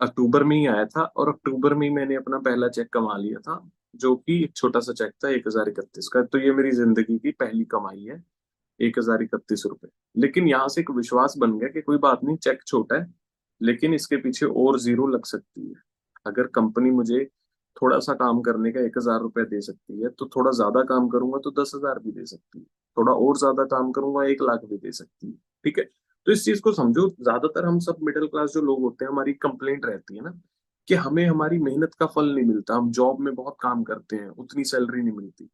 अक्टूबर में ही आया था और अक्टूबर में ही मैंने अपना पहला चेक कमा लिया था, जो कि एक छोटा सा चेक था 1031 का। तो ये मेरी जिंदगी की पहली कमाई है, 1031 रुपए। लेकिन यहाँ से एक विश्वास बन गया कि कोई बात नहीं, चेक छोटा है लेकिन इसके पीछे और जीरो लग सकती है। अगर कंपनी मुझे थोड़ा सा काम करने का 1000 रुपया दे सकती है, तो थोड़ा ज्यादा काम करूंगा तो 10,000 भी दे सकती है। थोड़ा और ज्यादा काम करूंगा 1 लाख भी दे सकती है। ठीक है, तो इस चीज को समझो। ज्यादातर हम सब मिडिल क्लास जो लोग होते हैं, हमारी कंप्लेंट रहती है ना कि हमें हमारी मेहनत का फल नहीं मिलता, हम जॉब में बहुत काम करते हैं, उतनी सैलरी नहीं मिलती।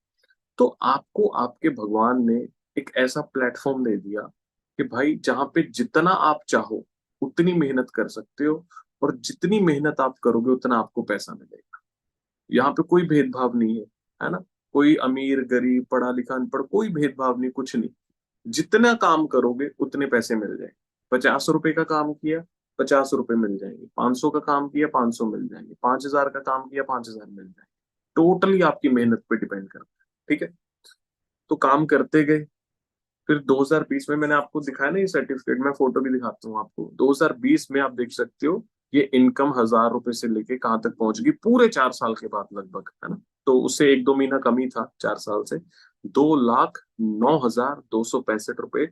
तो आपको आपके भगवान ने एक ऐसा प्लेटफॉर्म दे दिया कि भाई जहां पे जितना आप चाहो उतनी मेहनत कर सकते हो, और जितनी मेहनत आप करोगे उतना आपको पैसा मिलेगा। यहाँ पे कोई भेदभाव नहीं है ना? कोई अमीर गरीब पढ़ा लिखा अनपढ़ कोई भेदभाव नहीं, कुछ नहीं। जितना काम करोगे उतने पैसे मिल जाएंगे। 50 रुपए का काम किया, 50 रुपए मिल जाएंगे। 500 का काम किया, 500 मिल जाएंगे। 5,000 का काम किया, 5,000 मिल जाएंगे। टोटली आपकी मेहनत पे डिपेंड करता है। ठीक है, तो काम करते गए। फिर 2020 में मैंने आपको दिखाया ना ये सर्टिफिकेट, मैं फोटो भी दिखाता हूँ आपको। 2020 में आप देख सकते हो ये इनकम 1,000 रुपए से लेके कहाँ तक पहुंच गई पूरे 4 साल के बाद लगभग, है ना? तो उससे 1-2 महीना कम ही था 4 साल से। 2,09,265 रुपए,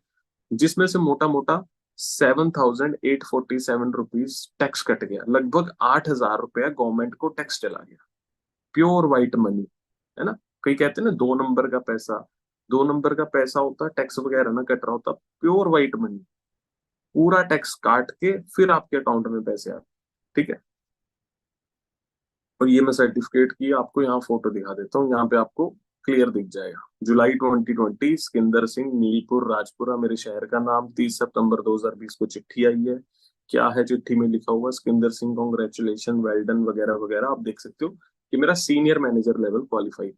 जिसमें से मोटा मोटा 7,847 रुपीज टैक्स कट गया। लगभग 8,000 रुपया गवर्नमेंट को टैक्स चला गया। प्योर वाइट मनी, है ना? कई कहते हैं ना 2 नंबर का पैसा, 2 नंबर का पैसा होता, टैक्स वगैरह ना कट रहा होता। प्योर वाइट मनी, पूरा टैक्स काट के फिर आपके अकाउंट में पैसे आते। ठीक है, और ये मैं सर्टिफिकेट की आपको यहाँ फोटो दिखा देता हूँ, यहाँ पे आपको क्लियर दिख जाएगा। जुलाई 2020, सिकंदर सिंह, नीलपुर, राजपुरा मेरे शहर का नाम। 30 सितंबर 2020 को चिट्ठी आई है। क्या है चिट्ठी में लिखा हुआ? Sikandar Singh congratulation, well done वगैरह वगैरह। आप देख सकते हो कि मेरा सीनियर मैनेजर लेवल क्वालिफाई।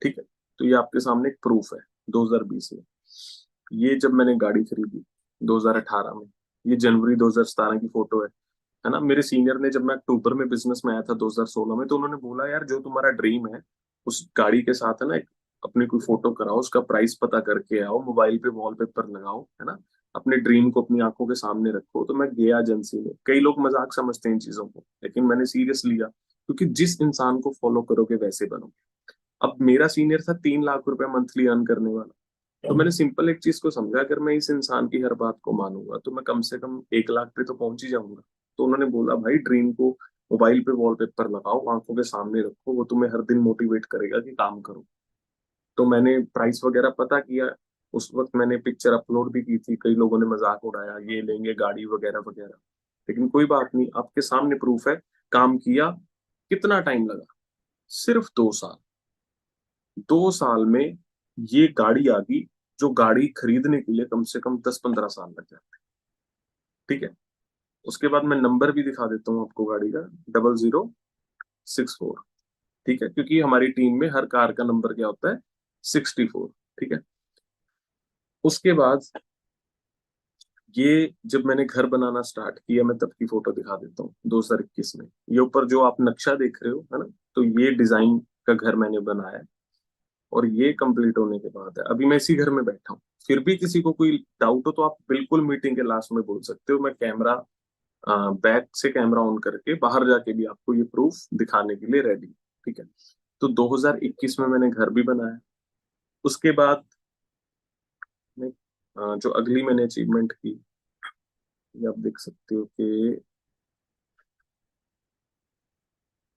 ठीक है, तो ये आपके सामने एक प्रूफ है 2020 में। ये जब मैंने गाड़ी खरीदी 2018 में, ये जनवरी 2017 की फोटो है ना? मेरे सीनियर ने, जब मैं अक्टूबर में बिजनेस में आया था 2016 में, तो उन्होंने बोला यार जो तुम्हारा ड्रीम है उस गाड़ी के साथ है ना एक अपनी कोई फोटो कराओ, उसका प्राइस पता करके आओ, मोबाइल पे वॉलपेपर लगाओ, है ना? अपने ड्रीम को अपनी आंखों के सामने रखो। तो मैं गया एजेंसी में। कई लोग मजाक समझते हैं इन चीजों को, लेकिन मैंने सीरियस लिया, क्योंकि जिस इंसान को फॉलो करोगे वैसे बनोगे। अब मेरा सीनियर था 3 लाख रुपए मंथली अर्न करने वाला। तो मैंने सिंपल एक चीज को समझा, अगर मैं इस इंसान की हर बात को मानूंगा तो मैं कम से कम 1 लाख पे तो पहुंच ही जाऊंगा। तो उन्होंने बोला भाई ड्रीम को मोबाइल पे वॉलपेपर लगाओ, आंखों के सामने रखो, वो तुम्हें हर दिन मोटिवेट करेगा कि काम करो। तो मैंने प्राइस वगैरह पता किया। उस वक्त मैंने पिक्चर अपलोड भी की थी, कई लोगों ने मजाक उड़ाया ये लेंगे गाड़ी वगैरह वगैरह। लेकिन कोई बात नहीं, आपके सामने प्रूफ है। काम किया, कितना टाइम लगा? सिर्फ 2 साल। 2 साल में ये गाड़ी आ गई, जो गाड़ी खरीदने के लिए कम से कम 10-15 साल लग जाते। ठीक है, उसके बाद मैं नंबर भी दिखा देता हूँ आपको गाड़ी का, 0064। ठीक है, क्योंकि हमारी टीम में हर कार का नंबर क्या होता है? 64। ठीक है, उसके बाद ये जब मैंने घर बनाना स्टार्ट किया, मैं तब की फोटो दिखा देता हूँ 2021 में। ये ऊपर जो आप नक्शा देख रहे हो, है ना? तो ये डिजाइन का घर मैंने बनाया है, और ये कंप्लीट होने के बाद है। अभी मैं इसी घर में बैठा हूँ। फिर भी किसी को कोई डाउट हो तो आप बिल्कुल मीटिंग के लास्ट में बोल सकते हो। मैं कैमरा, बैक से कैमरा ऑन करके बाहर जाके भी आपको ये प्रूफ दिखाने के लिए रेडी। ठीक है, तो 2021 में मैंने घर भी बनाया। उसके बाद मैं, जो अगली मैंने अचीवमेंट की, ये आप देख सकते हो कि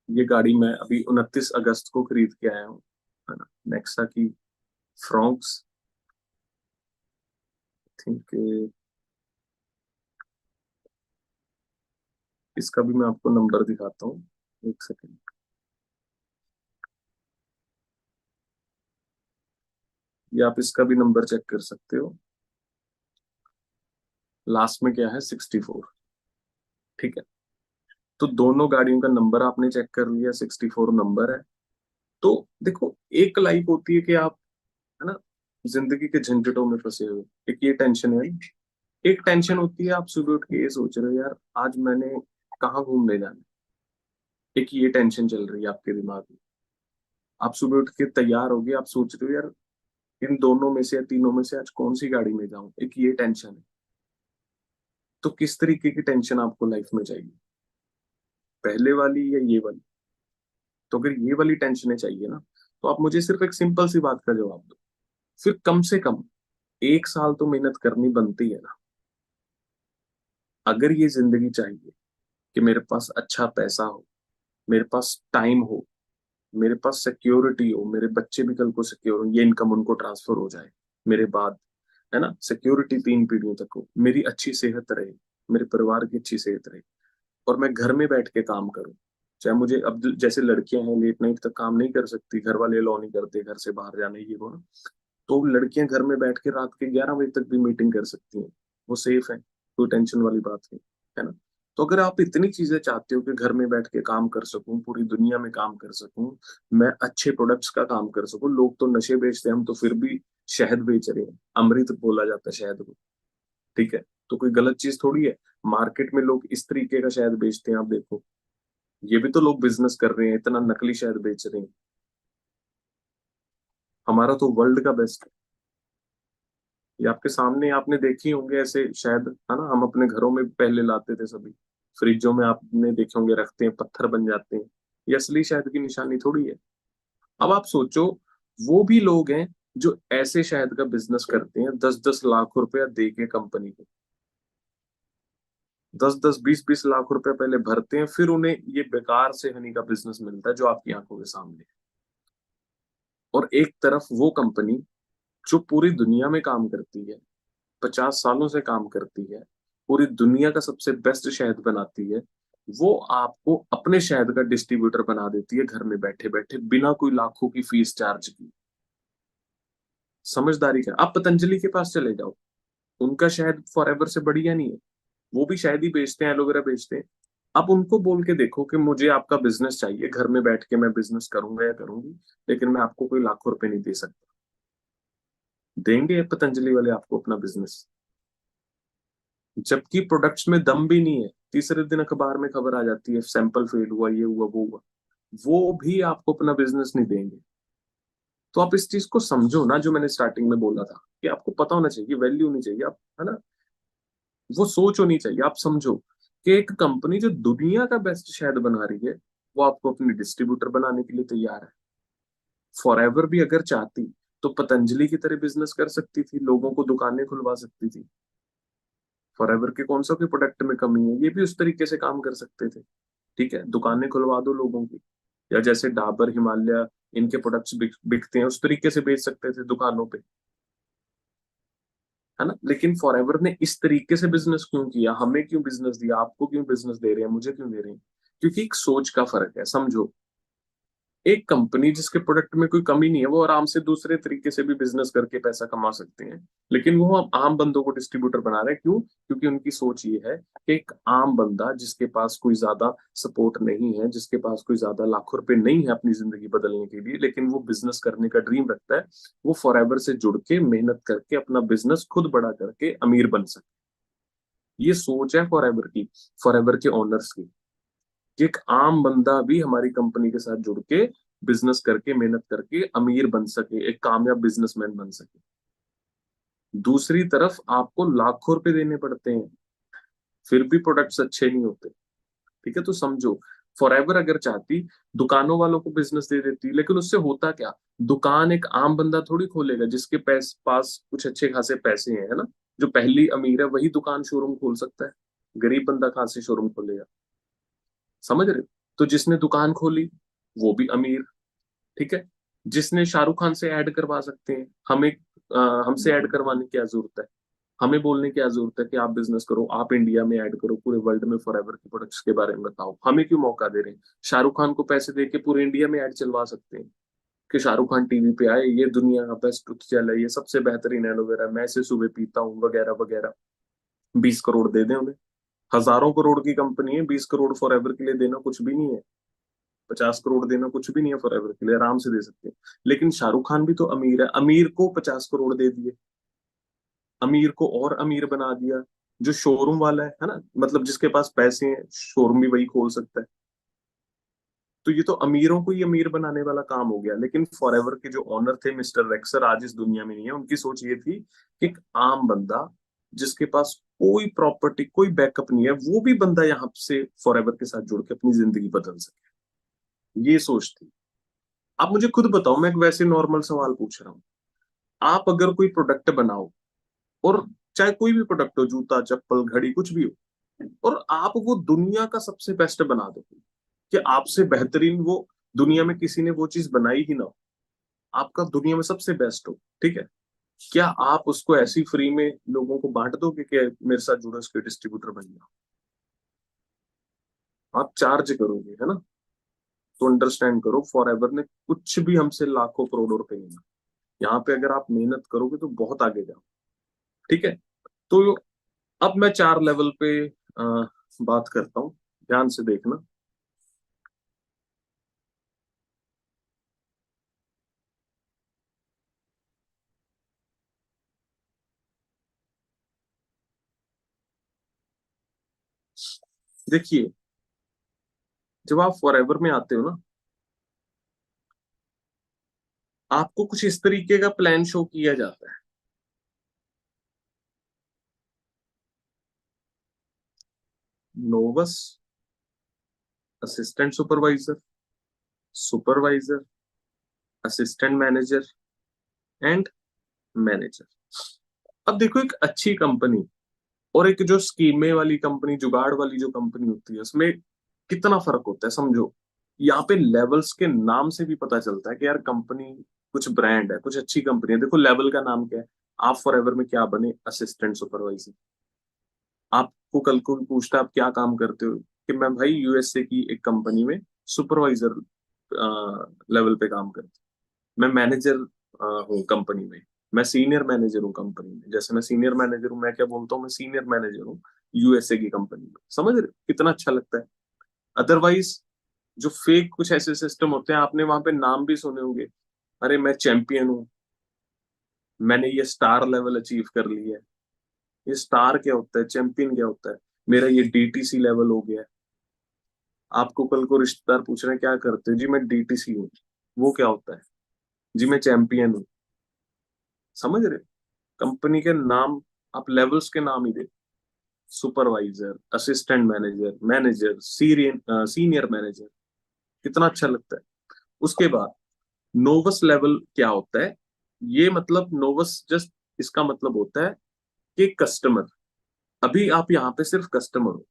ये गाड़ी मैं अभी 29 अगस्त को खरीद के आया हूँ, है ना? नेक्सा की फ्रॉक्स, थिंक इसका भी मैं आपको नंबर दिखाता हूँ, एक सेकेंड। ये आप इसका भी नंबर चेक कर सकते हो, लास्ट में क्या है? 64। ठीक है, तो दोनों गाड़ियों का नंबर आपने चेक कर लिया, 64 नंबर है। तो देखो, एक लाइफ होती है कि आप, है ना, जिंदगी के झंझटों में फंसे हुए, एक ये टेंशन है। एक टेंशन होती है आप सुबह उठ के ये सोच रहे हो यार आज मैंने कहाँ घूमने जाना है। एक ये टेंशन चल रही है आपके दिमाग में। आप सुबह उठ के तैयार हो गए, आप सोच रहे हो यार इन दोनों में से या तीनों में से आज कौन सी गाड़ी में जाऊं, एक ये टेंशन है। तो किस तरीके की टेंशन आपको लाइफ में चाहिए, पहले वाली या ये वाली? तो अगर ये वाली टेंशन चाहिए ना, तो आप मुझे सिर्फ एक सिंपल सी बात का जवाब दो। फिर कम से कम 1 साल तो मेहनत करनी बनती है ना। अगर ये जिंदगी चाहिए कि मेरे पास अच्छा पैसा हो, मेरे पास टाइम हो, मेरे पास सिक्योरिटी हो, मेरे बच्चे भी कल को सिक्योर हो, ये इनकम उनको ट्रांसफर हो जाए मेरे बाद, है ना, सिक्योरिटी 3 पीढ़ियों तक हो, मेरी अच्छी सेहत रहे, मेरे परिवार की अच्छी सेहत रहे, और मैं घर में बैठ के काम करूं। चाहे मुझे अब जैसे लड़कियां हैं लेट नाइट तक काम नहीं कर सकती, घर वाले अलाउ नहीं करते घर से बाहर जाने ये वो ना, तो लड़कियां घर में बैठ के रात के 11 बजे तक भी मीटिंग कर सकती हैं। वो सेफ है, कोई टेंशन वाली बात नहीं, है ना। तो अगर आप इतनी चीजें चाहते हो कि घर में बैठ के काम कर सकूं, पूरी दुनिया में काम कर सकूं, मैं अच्छे प्रोडक्ट्स का काम कर सकूं, लोग तो नशे बेचते हैं, हम तो फिर भी शहद बेच रहे हैं, अमृत बोला जाता है शहद को, ठीक है। तो कोई गलत चीज थोड़ी है। मार्केट में लोग इस तरीके का शहद बेचते हैं, आप देखो, ये भी तो लोग बिजनेस कर रहे हैं, इतना नकली शहद बेच रहे हैं। हमारा तो वर्ल्ड का बेस्ट है। ये आपके सामने, आपने देखी होंगे ऐसे शायद, है ना, हम अपने घरों में पहले लाते थे सभी, फ्रिजों में आपने देखे होंगे रखते हैं, पत्थर बन जाते हैं। ये असली शहद की निशानी थोड़ी है। अब आप सोचो, वो भी लोग हैं जो ऐसे शहद का बिजनेस करते हैं, 10-10 लाख रुपया दे के कंपनी को, 10-10 20-20 लाख रुपया पहले भरते हैं, फिर उन्हें ये बेकार से हनी का बिजनेस मिलता है जो आपकी आंखों के सामने है। और एक तरफ वो कंपनी जो पूरी दुनिया में काम करती है, 50 सालों से काम करती है, पूरी दुनिया का सबसे बेस्ट शहद बनाती है, वो आपको अपने शहद का डिस्ट्रीब्यूटर बना देती है घर में बैठे बैठे, बिना कोई लाखों की फीस चार्ज की। समझदारी का, आप पतंजलि के पास चले जाओ, उनका शहद फॉर एवर से बढ़िया नहीं है। वो भी शहद ही बेचते हैं, एलोवेरा बेचते हैं। आप उनको बोल के देखो कि मुझे आपका बिजनेस चाहिए, घर में बैठ के मैं बिजनेस करूंगा या करूंगी, लेकिन मैं आपको कोई लाखों रुपए नहीं दे सकता। देंगे पतंजलि वाले आपको अपना बिजनेस? जबकि प्रोडक्ट्स में दम भी नहीं है, तीसरे दिन अखबार में खबर आ जाती है सैंपल फेल हुआ, ये हुआ वो हुआ, वो भी आपको अपना बिजनेस नहीं देंगे। तो आप इस चीज को समझो ना, जो मैंने स्टार्टिंग में बोला था कि आपको पता होना चाहिए, वैल्यू होनी चाहिए, आप, है ना, वो सोच होनी चाहिए। आप समझो कि एक कंपनी जो दुनिया का बेस्ट शहद बना रही है, वो आपको अपनी डिस्ट्रीब्यूटर बनाने के लिए तैयार है। फॉरएवर भी अगर चाहती तो पतंजलि की तरह बिजनेस कर सकती थी, लोगों को दुकानें खुलवा सकती थी। फॉरएवर के कौन सा कोई प्रोडक्ट में कमी है, ये भी उस तरीके से काम कर सकते थे। ठीक है, दुकानें खुलवा दो लोगों की, या जैसे डाबर, हिमालय, इनके प्रोडक्ट्स बिकते हैं उस तरीके से बेच सकते थे दुकानों पे, है ना। लेकिन फॉरएवर ने इस तरीके से बिजनेस क्यों किया, हमें क्यों बिजनेस दिया, आपको क्यों बिजनेस दे रहे हैं, मुझे क्यों दे रहे हैं? क्योंकि एक सोच का फर्क है, समझो। एक कंपनी जिसके प्रोडक्ट में कोई कमी नहीं है, वो आराम से दूसरे तरीके से भी बिजनेस करके पैसा कमा सकते हैं। लेकिन वो हम आम बंदों को डिस्ट्रीब्यूटर बना रहे हैं, क्यों? क्योंकि उनकी सोच ये है कि एक आम बंदा जिसके पास कोई ज्यादा सपोर्ट नहीं है, जिसके पास कोई ज्यादा लाखों रुपए नहीं है अपनी जिंदगी बदलने के लिए, लेकिन वो बिजनेस करने का ड्रीम रखता है, वो फॉरएवर से जुड़ के मेहनत करके अपना बिजनेस खुद बड़ा करके अमीर बन सके। ये सोच है फॉरएवर की, फॉरएवर के ओनर्स की, कि एक आम बंदा भी हमारी कंपनी के साथ जुड़ के बिजनेस करके मेहनत करके अमीर बन सके, एक कामयाब बिजनेसमैन बन सके। दूसरी तरफ आपको लाखों रुपए देने पड़ते हैं, फिर भी प्रोडक्ट्स अच्छे नहीं होते। ठीक है, तो समझो, फॉरएवर अगर चाहती दुकानों वालों को बिजनेस दे देती, लेकिन उससे होता क्या? दुकान एक आम बंदा थोड़ी खोलेगा जिसके पास कुछ अच्छे खासे पैसे हैं, है ना। जो पहली अमीर है वही दुकान शोरूम खोल सकता है, गरीब बंदा कहाँ से शोरूम खोलेगा? समझ रहे हो? तो जिसने दुकान खोली वो भी अमीर, ठीक है। जिसने शाहरुख खान से ऐड करवा सकते हैं, हमें हमसे ऐड करवाने की क्या जरूरत है? हमें बोलने की क्या जरूरत है कि आप बिजनेस करो, आप इंडिया में ऐड करो, पूरे वर्ल्ड में फॉरएवर के प्रोडक्ट्स के बारे में बताओ, हमें क्यों मौका दे रहे हैं? शाहरुख खान को पैसे दे के पूरे इंडिया में ऐड चलवा सकते हैं कि शाहरुख खान टीवी पे आए, ये दुनिया का बेस्ट टूथ जेल है, ये सबसे बेहतरीन एलोवेरा, मैं इसे सुबह पीता हूँ, वगैरह वगैरह, 20 करोड़ दे दें उन्हें, हजारों करोड़ की कंपनी है, 20 करोड़ फॉरएवर के लिए देना कुछ भी नहीं है, 50 करोड़ देना कुछ भी नहीं है फॉरएवर के लिए, आराम से दे सकते हैं। लेकिन शाहरुख खान भी तो अमीर है, अमीर को 50 करोड़ दे दिए, अमीर को और अमीर बना दिया। जो शोरूम वाला है ना, मतलब जिसके पास पैसे हैं, शोरूम भी वही खोल सकता है। तो ये तो अमीरों को ही अमीर बनाने वाला काम हो गया। लेकिन फॉरएवर के जो ओनर थे मिस्टर रेक्सर, आज इस दुनिया में नहीं है। उनकी सोच ये थी कि एक आम बंदा जिसके पास कोई प्रॉपर्टी, कोई बैकअप नहीं है, वो भी बंदा यहाँ से फॉरएवर के साथ जुड़ के अपनी जिंदगी बदल सके, ये सोच थी। आप मुझे खुद बताओ, मैं एक वैसे नॉर्मल सवाल पूछ रहा हूँ, आप अगर कोई प्रोडक्ट बनाओ, और चाहे कोई भी प्रोडक्ट हो, जूता, चप्पल, घड़ी, कुछ भी हो, और आप वो दुनिया का सबसे बेस्ट बना दो, कि आपसे बेहतरीन वो दुनिया में किसी ने वो चीज बनाई ही ना हो, आपका दुनिया में सबसे बेस्ट हो, ठीक है, क्या आप उसको ऐसी फ्री में लोगों को बांट दोगे कि मेरे साथ जुड़ो, उसके डिस्ट्रीब्यूटर बन जाओ? आप चार्ज करोगे, है ना? तो अंडरस्टैंड करो, फॉरएवर ने कुछ भी हमसे लाखों करोड़ों रुपए लेना, यहाँ पे अगर आप मेहनत करोगे तो बहुत आगे जाओ, ठीक है। तो अब मैं 4 लेवल पे बात करता हूँ, ध्यान से देखना। देखिए, जब आप फॉरएवर में आते हो ना, आपको कुछ इस तरीके का प्लान शो किया जाता है। Novice, assistant supervisor, supervisor, assistant manager and manager. अब देखो, एक अच्छी कंपनी और एक जो स्कीमे वाली कंपनी, जुगाड़ वाली जो कंपनी होती है, उसमें कितना फर्क होता है समझो। यहाँ पे लेवल्स के नाम से भी पता चलता है कि यार कंपनी कुछ ब्रांड है, कुछ अच्छी कंपनी है। देखो लेवल का नाम क्या है, आप फॉरएवर में क्या बने, असिस्टेंट सुपरवाइजर। आपको कल को भी पूछता है आप क्या काम करते हो, कि मैं भाई यूएसए की एक कंपनी में सुपरवाइजर लेवल पे काम करता हूँ, मैं मैनेजर हूँ कंपनी में, मैं सीनियर मैनेजर हूँ कंपनी में। जैसे मैं सीनियर मैनेजर हूँ, मैं क्या बोलता हूँ, मैं सीनियर मैनेजर हूँ यूएसए की कंपनी में। समझ रहे हो? कितना अच्छा लगता है। अदरवाइज जो फेक कुछ ऐसे सिस्टम होते हैं, आपने वहां पे नाम भी सुने होंगे, अरे मैं चैंपियन हूँ, मैंने ये स्टार लेवल अचीव कर लिया है। ये स्टार क्या होता है, चैंपियन क्या होता है, मेरा ये डीटीसी लेवल हो गया है। आपको कल को रिश्तेदार पूछ रहे हैं क्या करते हो, जी मैं डीटीसी हूँ। वो क्या होता है, जी मैं चैंपियन हूँ। समझ रहे हो? कंपनी के नाम, आप लेवल्स के नाम ही दे, supervisor, assistant manager, manager, senior manager, कितना अच्छा लगता है। उसके बाद नोवस लेवल क्या होता है, ये मतलब नोवस जस्ट इसका मतलब होता है कि कस्टमर, अभी आप यहाँ पे सिर्फ कस्टमर हो।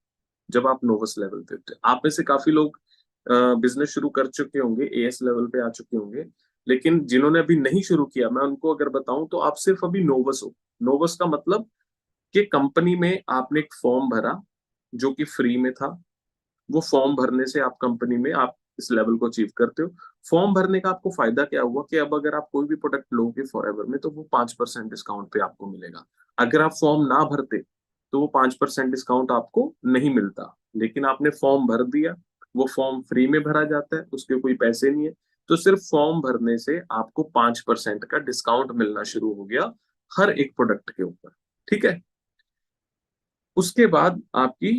जब आप नोवस लेवल पे होते हैं, आप में से काफी लोग बिजनेस शुरू कर चुके होंगे, एएस लेवल पे आ चुके होंगे। लेकिन जिन्होंने अभी नहीं शुरू किया, मैं उनको अगर बताऊं तो आप सिर्फ अभी नोवस हो। नोवस का मतलब कि कंपनी में आपने एक फॉर्म भरा जो कि फ्री में था। वो फॉर्म भरने से आप कंपनी में आप इस लेवल को अचीव करते हो। फॉर्म भरने का आपको फायदा क्या हुआ, कि अब अगर आप कोई भी प्रोडक्ट लोगे फॉरएवर में, तो वो 5% डिस्काउंट पे आपको मिलेगा। अगर आप फॉर्म ना भरते तो वो 5% डिस्काउंट आपको नहीं मिलता। लेकिन आपने फॉर्म भर दिया, वो फॉर्म फ्री में भरा जाता है, उसके कोई पैसे नहीं है। तो सिर्फ फॉर्म भरने से आपको 5% का डिस्काउंट मिलना शुरू हो गया हर एक प्रोडक्ट के ऊपर, ठीक है। उसके बाद आपकी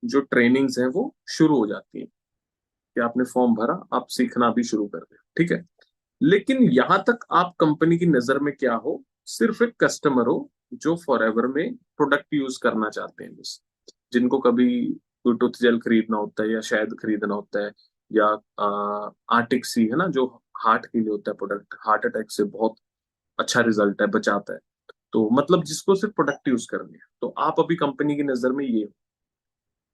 जो ट्रेनिंग्स हैं वो शुरू हो जाती हैं, कि आपने फॉर्म भरा, आप सीखना भी शुरू कर दे, ठीक है। लेकिन यहां तक आप कंपनी की नजर में क्या हो, सिर्फ एक कस्टमर हो जो फॉरएवर में प्रोडक्ट यूज करना चाहते हैं बस। जिनको कभी कोई टूथ जेल खरीदना होता है, या शायद खरीदना होता है, या आर्टिक सी है ना, जो हार्ट के लिए होता है प्रोडक्ट, हार्ट अटैक से बहुत अच्छा रिजल्ट है, बचाता है। तो मतलब जिसको सिर्फ प्रोडक्ट यूज करनी है, तो आप अभी कंपनी की नजर में ये हो।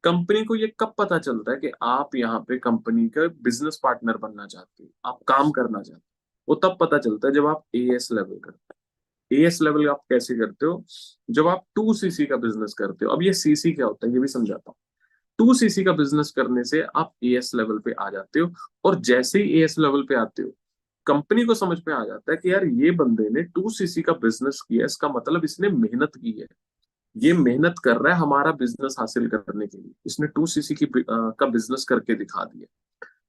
कंपनी को ये कब पता चलता है कि आप यहाँ पे कंपनी का बिजनेस पार्टनर बनना चाहते हो, आप काम करना चाहते हो? वो तब पता चलता है जब आप एएस लेवल करते हो। एएस लेवल आप कैसे करते हो, जब आप 2 सीसी का बिजनेस करते हो। अब ये सीसी क्या होता है ये भी समझाता हूँ। 2 सीसी का बिजनेस करने से आप एएस लेवल पे आ जाते हो। और जैसे ही एएस लेवल पे आते हो, कंपनी को समझ में आ जाता है कि यार ये बंदे ने 2 सीसी का बिजनेस किया है, इसका मतलब इसने मेहनत की है। ये मेहनत कर रहा है हमारा बिजनेस हासिल करने के लिए, इसने 2cc का बिजनेस करके दिखा दिया।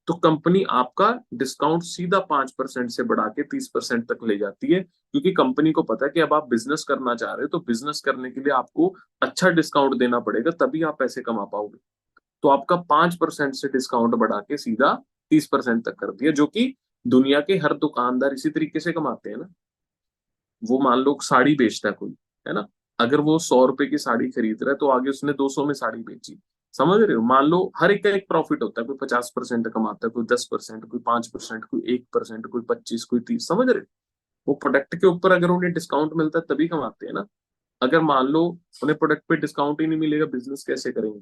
तो कंपनी आपका डिस्काउंट सीधा 5% से बढ़ा के 30% तक ले जाती है, क्योंकि कंपनी को पता है कि अब आप बिजनेस करना चाह रहे हो, तो बिजनेस करने के लिए आपको अच्छा डिस्काउंट देना पड़ेगा, तभी आप पैसे कमा पाओगे। तो आपका 5% से डिस्काउंट बढ़ा के सीधा 30% तक कर दिया, जो कि दुनिया के हर दुकानदार इसी तरीके से कमाते हैं ना। वो मान लो साड़ी बेचता है कोई, है ना, अगर वो 100 रुपए की साड़ी खरीद रहा है तो आगे उसने 200 में साड़ी बेची। समझ रहे हो, मान लो हर एक का एक प्रॉफिट होता है, कोई 50% कमाता है, कोई 10%, कोई 5%, कोई 1%, कोई 25, कोई 30। समझ रहे हो, वो प्रोडक्ट के ऊपर अगर उन्हें डिस्काउंट मिलता है तभी कमाते हैं ना। अगर मान लो उन्हें प्रोडक्ट पे डिस्काउंट ही नहीं मिलेगा, बिजनेस कैसे करेंगे?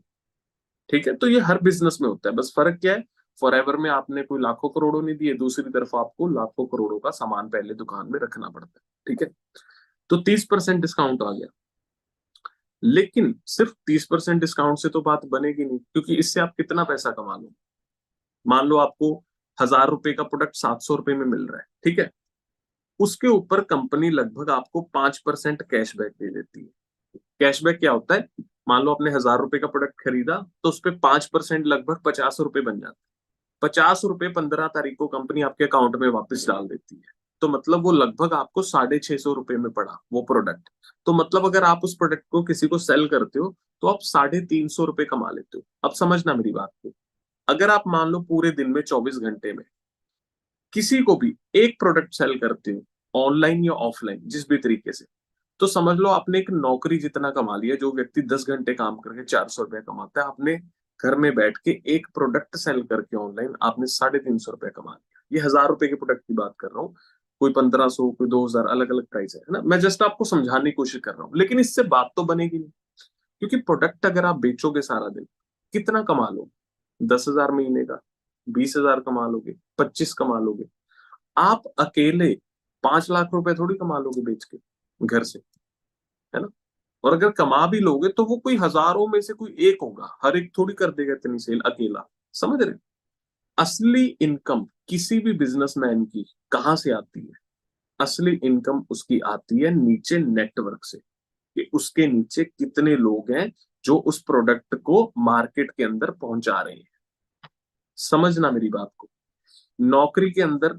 ठीक है, तो ये हर बिजनेस में होता है, बस फर्क क्या है, फॉरएवर में आपने कोई लाखों करोड़ों नहीं दिए, दूसरी तरफ आपको लाखों करोड़ों का सामान पहले दुकान में रखना पड़ता है। ठीक है, तो 30% डिस्काउंट आ गया। लेकिन सिर्फ 30% डिस्काउंट से तो बात बनेगी नहीं, क्योंकि इससे आप कितना पैसा कमा लो। मान लो आपको 1,000 रुपए का प्रोडक्ट 700 रुपए में मिल रहा है, ठीक है, उसके ऊपर कंपनी लगभग आपको 5% कैशबैक दे देती है। कैशबैक क्या होता है, मान लो आपने 1,000 रुपए का प्रोडक्ट खरीदा, तो उस पर 5% लगभग 50 रुपए बन जाते हैं। 50 रुपए 15 तारीख को कंपनी आपके अकाउंट में वापस डाल देती है। तो मतलब वो लगभग आपको 650 रुपए में पड़ा वो प्रोडक्ट। तो मतलब अगर आप उस प्रोडक्ट को किसी को सेल करते हो तो आप 350 रुपए कमा लेते हो। अब समझना मेरी बात को, अगर आप मान लो पूरे दिन में 24 घंटे में किसी को भी एक प्रोडक्ट सेल करते हो, ऑनलाइन या ऑफलाइन जिस भी तरीके से, तो समझ लो आपने एक नौकरी जितना कमा लिया। जो व्यक्ति 10 घंटे काम करके 400 रुपया कमाता है, आपने घर में बैठ के एक प्रोडक्ट सेल करके ऑनलाइन आपने 350 रुपया कमा लिया। ये 1,000 रुपए के प्रोडक्ट की बात कर रहा हूँ, कोई 1,500, कोई 2,000, अलग अलग प्राइस है ना। मैं जस्ट आपको समझाने की कोशिश कर रहा हूँ, लेकिन इससे बात तो बनेगी नहीं, क्योंकि प्रोडक्ट अगर आप बेचोगे सारा दिन, कितना कमा लो? 10,000 महीने का, 20,000 कमा लोगे, 25 कमा लोगे। आप अकेले 5 लाख रुपए थोड़ी कमा लोगे बेच के घर से, है ना। और अगर कमा भी लोगे तो वो कोई हजारों में से कोई एक होगा, हर एक थोड़ी कर देगा इतनी सेल अकेला। समझ रहे? असली इनकम किसी भी बिजनेसमैन की कहां से आती है? असली इनकम उसकी आती है नीचे नेटवर्क से, कि उसके नीचे कितने लोग हैं जो उस प्रोडक्ट को मार्केट के अंदर पहुंचा रहे हैं। समझना मेरी बात को, नौकरी के अंदर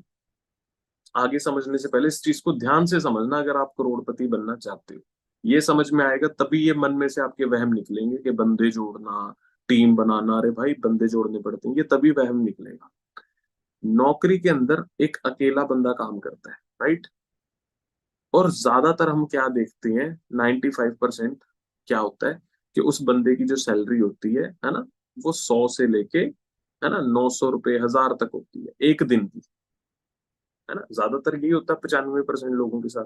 आगे समझने से पहले इस चीज को ध्यान से समझना। अगर आप करोड़पति बनना चाहते हो, ये समझ में आएगा तभी ये मन में से आपके वहम निकलेंगे कि बंदे जोड़ना, टीम बनाना, अरे भाई बंदे जोड़ने पड़ते हैं, ये तभी वहम निकलेगा। नौकरी के अंदर एक अकेला बंदा काम करता है, राइट। और ज्यादातर हम क्या देखते हैं, 95% क्या होता है कि उस बंदे की जो सैलरी होती है ना, वो 100 से लेके, है ना, 900 रुपए, 1,000 तक होती है एक दिन की, है ना। ज्यादातर यही होता है 95% लोगों के साथ।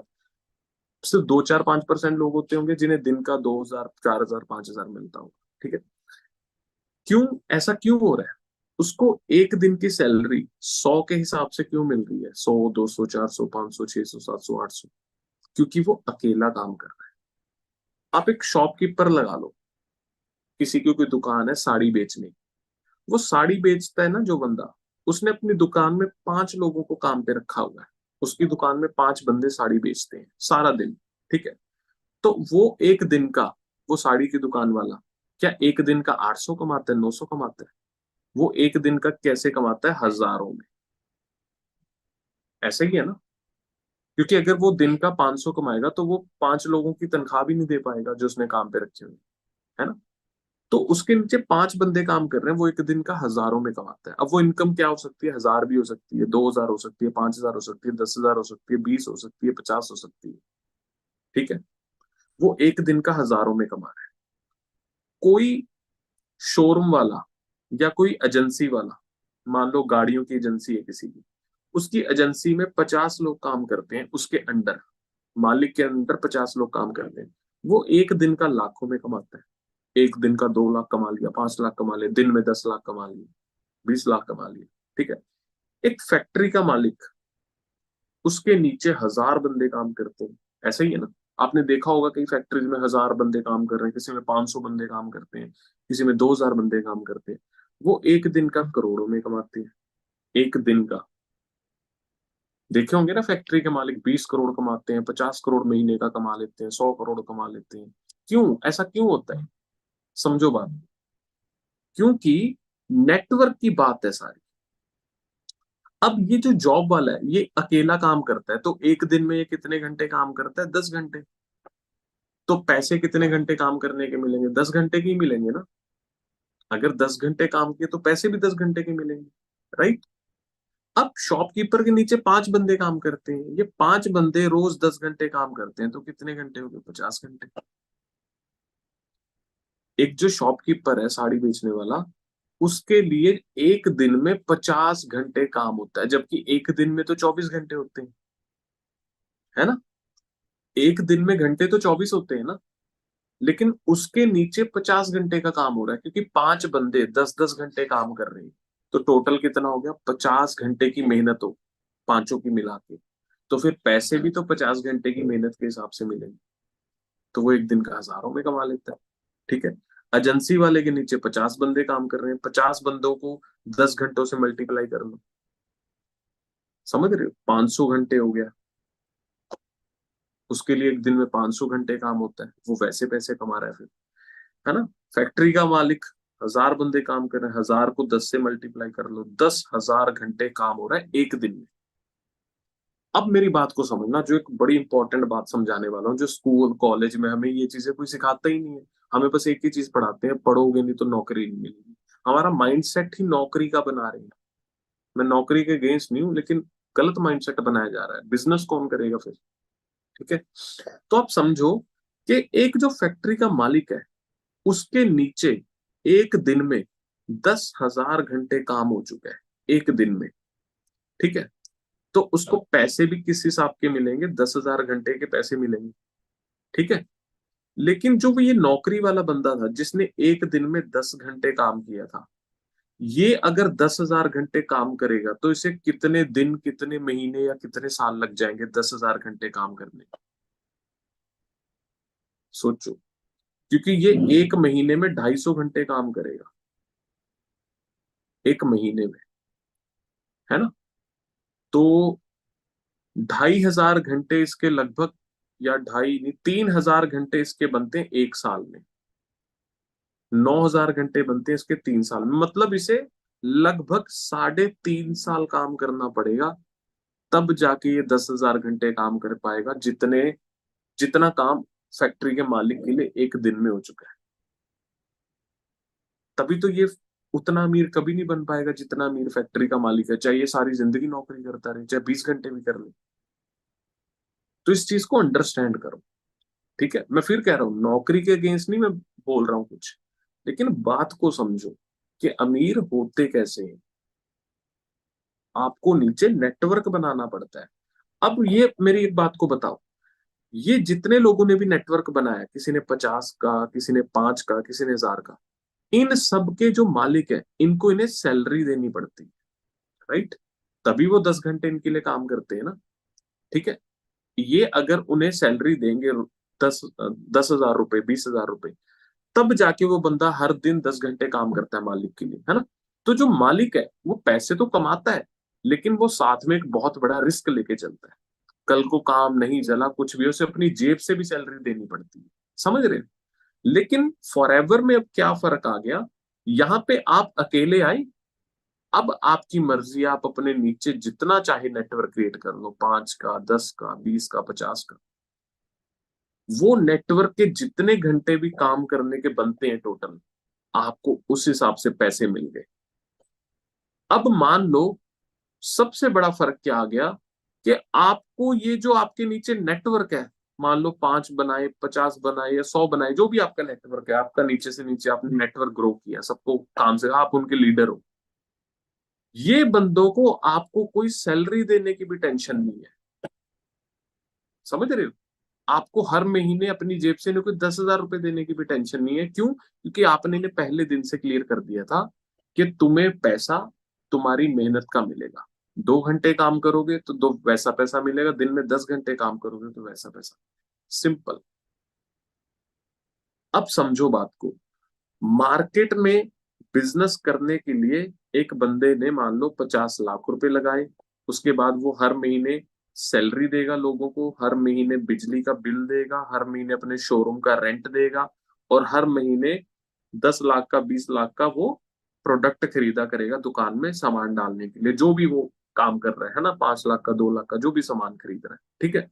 सिर्फ 2, 4, 5% लोग होते होंगे जिन्हें दिन का 2,000, 4,000, 5,000 मिलता होगा। ठीक है, क्यों? ऐसा क्यों हो रहा है? उसको एक दिन की सैलरी 100 के हिसाब से क्यों मिल रही है? 100, 200, 400, 500, 600, 700, 800? क्योंकि वो अकेला काम कर रहा है। आप एक शॉपकीपर लगा लो, किसी की कोई दुकान है साड़ी बेचने की, वो साड़ी बेचता है ना जो बंदा, उसने अपनी दुकान में 5 लोगों को काम पे रखा हुआ है। उसकी दुकान में 5 बंदे साड़ी बेचते हैं सारा दिन। ठीक है, तो वो एक दिन का, वो साड़ी की दुकान वाला, क्या एक दिन का 800 कमाता है, 900 कमाता है? वो एक दिन का कैसे कमाता है? हजारों में। ऐसा ही है ना, क्योंकि अगर वो दिन का 500 कमाएगा तो वो 5 लोगों की तनख्वाह भी नहीं दे पाएगा जो उसने काम पे रखे हुए, है ना। तो उसके नीचे 5 बंदे काम कर रहे हैं, वो एक दिन का हजारों में कमाता है। अब वो इनकम क्या हो सकती है? 1,000 भी हो सकती है, 2,000 हो सकती है, 5,000 हो सकती है, 10,000 हो सकती है, 20 हो सकती है, 50 हो सकती है। ठीक है, वो एक दिन का हजारों में कमा रहा है। कोई शोरूम वाला या कोई एजेंसी वाला, मान लो गाड़ियों की एजेंसी है किसी की, उसकी एजेंसी में 50 लोग काम करते हैं उसके अंडर, मालिक के अंदर 50 लोग काम करते हैं। वो एक दिन का लाखों में कमाता है। एक दिन का 2 लाख कमा लिया, 5 लाख कमा लिया, दिन में 10 लाख कमा लिया, 20 लाख कमा लिया। ठीक है, एक फैक्ट्री का मालिक, उसके नीचे 1,000 बंदे काम करते हैं। ऐसा ही है ना, आपने देखा होगा कई फैक्ट्रीज में 1,000 बंदे काम कर रहे हैं, किसी में 500 बंदे काम करते हैं, किसी में 2,000 बंदे काम करते हैं। वो एक दिन का करोड़ों में कमाते हैं, एक दिन का। देखे होंगे ना फैक्ट्री के मालिक 20 करोड़ कमाते हैं, 50 करोड़ महीने का कमा लेते हैं, 100 करोड़ कमा लेते हैं। क्यों ऐसा क्यों होता है? समझो बात। क्योंकि नेटवर्क की बात है सारी। अब ये जो जॉब वाला है ये अकेला काम करता है, तो एक दिन में ये कितने घंटे काम करता है? 10 घंटे। तो पैसे कितने घंटे काम करने के मिलेंगे? 10 घंटे के ही मिलेंगे ना। अगर 10 घंटे काम किए तो पैसे भी 10 घंटे के मिलेंगे, राइट। अब शॉपकीपर के नीचे 5 बंदे काम करते हैं, ये 5 बंदे रोज 10 घंटे काम करते हैं, तो कितने घंटे हो गए? 50 घंटे। एक जो शॉपकीपर है साड़ी बेचने वाला, उसके लिए एक दिन में 50 घंटे काम होता है, जबकि एक दिन में तो 24 घंटे होते हैं, है ना। एक दिन में घंटे तो 24 होते हैं ना, लेकिन उसके नीचे 50 घंटे का काम हो रहा है, क्योंकि 5 बंदे 10-10 घंटे काम कर रहे हैं। तो टोटल कितना हो गया? 50 घंटे की मेहनत हो, पांचों की मिला के। तो फिर पैसे भी तो 50 घंटे की मेहनत के हिसाब से मिलेंगे। तो वो एक दिन का हजारों में कमा लेता है, ठीक है। एजेंसी वाले के नीचे 50 बंदे काम कर रहे हैं, 50 बंदों को 10 घंटों से मल्टीप्लाई कर लो, समझ रहे हो? 500 घंटे हो गया। उसके लिए एक दिन में 500 घंटे काम होता है, वो वैसे पैसे कमा रहा है फिर, है ना। फैक्ट्री का मालिक 1000 बंदे काम कर रहे हैं, 1000 को 10 से मल्टीप्लाई कर लो, 10,000 घंटे काम हो रहा है एक दिन में। अब मेरी बात को समझना, जो एक बड़ी इंपॉर्टेंट बात समझाने वाला हूँ, जो स्कूल कॉलेज में हमें ये चीजें कोई सिखाता ही नहीं है। हमें बस एक ही चीज पढ़ाते हैं, पढ़ोगे नहीं तो नौकरी नहीं मिलेगी। हमारा माइंडसेट ही नौकरी का बना रहे हैं। मैं नौकरी के अगेंस्ट नहीं हूँ, लेकिन गलत माइंडसेट बनाया जा रहा है। बिजनेस कौन करेगा फिर? ठीक है। तो आप समझो कि एक जो फैक्ट्री का मालिक है, उसके नीचे एक दिन में 10,000 घंटे काम हो चुका है, एक दिन में, ठीक है। तो उसको पैसे भी किस हिसाब के मिलेंगे? 10,000 घंटे के पैसे मिलेंगे, ठीक है। लेकिन जो वो ये नौकरी वाला बंदा था, जिसने एक दिन में 10 घंटे काम किया था, ये अगर 10,000 घंटे काम करेगा तो इसे कितने दिन, कितने महीने या कितने साल लग जाएंगे 10,000 घंटे काम करने? सोचो। क्योंकि ये एक महीने में 250 घंटे काम करेगा, एक महीने में, है ना। तो 2,500 घंटे इसके लगभग, या ढाई नहीं, 3,000 घंटे इसके बनते हैं एक साल में। 9,000 घंटे बनते हैं इसके 3 साल में, मतलब इसे लगभग 3.5 साल काम करना पड़ेगा, तब जाके ये 10,000 घंटे काम कर पाएगा, जितना काम फैक्ट्री के मालिक के लिए एक दिन में हो चुका है। तभी तो ये उतना अमीर कभी नहीं बन पाएगा जितना अमीर फैक्ट्री का मालिक है, चाहे ये सारी जिंदगी नौकरी करता रहे, चाहे 20 घंटे भी कर ले। तो इस चीज को अंडरस्टैंड करो, ठीक है। मैं फिर कह रहा हूं, नौकरी के अगेंस्ट नहीं मैं बोल रहा हूं कुछ, लेकिन बात को समझो कि अमीर होते कैसे हैं। आपको नीचे नेटवर्क बनाना पड़ता है। अब ये मेरी एक बात को बताओ, ये जितने लोगों ने भी नेटवर्क बनाया, किसी ने 50 का, किसी ने 5 का, किसी ने 1000 का, इन सब के जो मालिक है, इनको इन्हें सैलरी देनी पड़ती है, राइट। तभी वो 10 घंटे इनके लिए काम करते हैं ना, ठीक है। ये अगर उन्हें सैलरी देंगे 10,000 रुपए, 20,000 रुपए, तब जाके वो बंदा हर दिन 10 घंटे काम करता है मालिक के लिए, है ना। तो जो मालिक है वो पैसे तो कमाता है, लेकिन वो साथ में एक बहुत बड़ा रिस्क लेके चलता है। कल को काम नहीं चला, कुछ भी, उसे अपनी जेब से भी सैलरी देनी पड़ती है, समझ रहे हैं? लेकिन फॉरएवर में अब क्या फर्क आ गया? यहाँ पे आप अकेले आए, अब आपकी मर्जी, आप अपने नीचे जितना चाहे नेटवर्क क्रिएट कर लो, 5 का, 10 का, 20 का, 50 का। वो नेटवर्क के जितने घंटे भी काम करने के बनते हैं टोटल, आपको उस हिसाब से पैसे मिल गए। अब मान लो सबसे बड़ा फर्क क्या आ गया, कि आपको ये जो आपके नीचे नेटवर्क है, मान लो 5 बनाए, 50 बनाए या 100 बनाए, जो भी आपका नेटवर्क है, आपका नीचे से नीचे आपने नेटवर्क ग्रो किया, सबको काम से, आप उनके लीडर हो। ये बंदों को आपको कोई सैलरी देने की भी टेंशन नहीं है, समझ रहे हो? आपको हर महीने अपनी जेब से कोई 10,000 रुपए देने की भी टेंशन नहीं है। क्यों? क्योंकि आपने ने पहले दिन से क्लियर कर दिया था कि तुम्हें पैसा तुम्हारी मेहनत का मिलेगा। 2 घंटे काम करोगे तो दो वैसा पैसा मिलेगा, दिन में 10 घंटे काम करोगे तो वैसा पैसा। सिंपल। अब समझो बात को। मार्केट में बिजनेस करने के लिए एक बंदे ने मान लो 50 लाख रुपए लगाए, उसके बाद वो हर महीने सैलरी देगा लोगों को, हर महीने बिजली का बिल देगा, हर महीने अपने शोरूम का रेंट देगा, और हर महीने 10 लाख का 20 लाख का वो प्रोडक्ट खरीदा करेगा दुकान में सामान डालने के लिए, जो भी वो काम कर रहा है ना, 5 लाख का 2 लाख का जो भी सामान खरीद रहा है, ठीक है।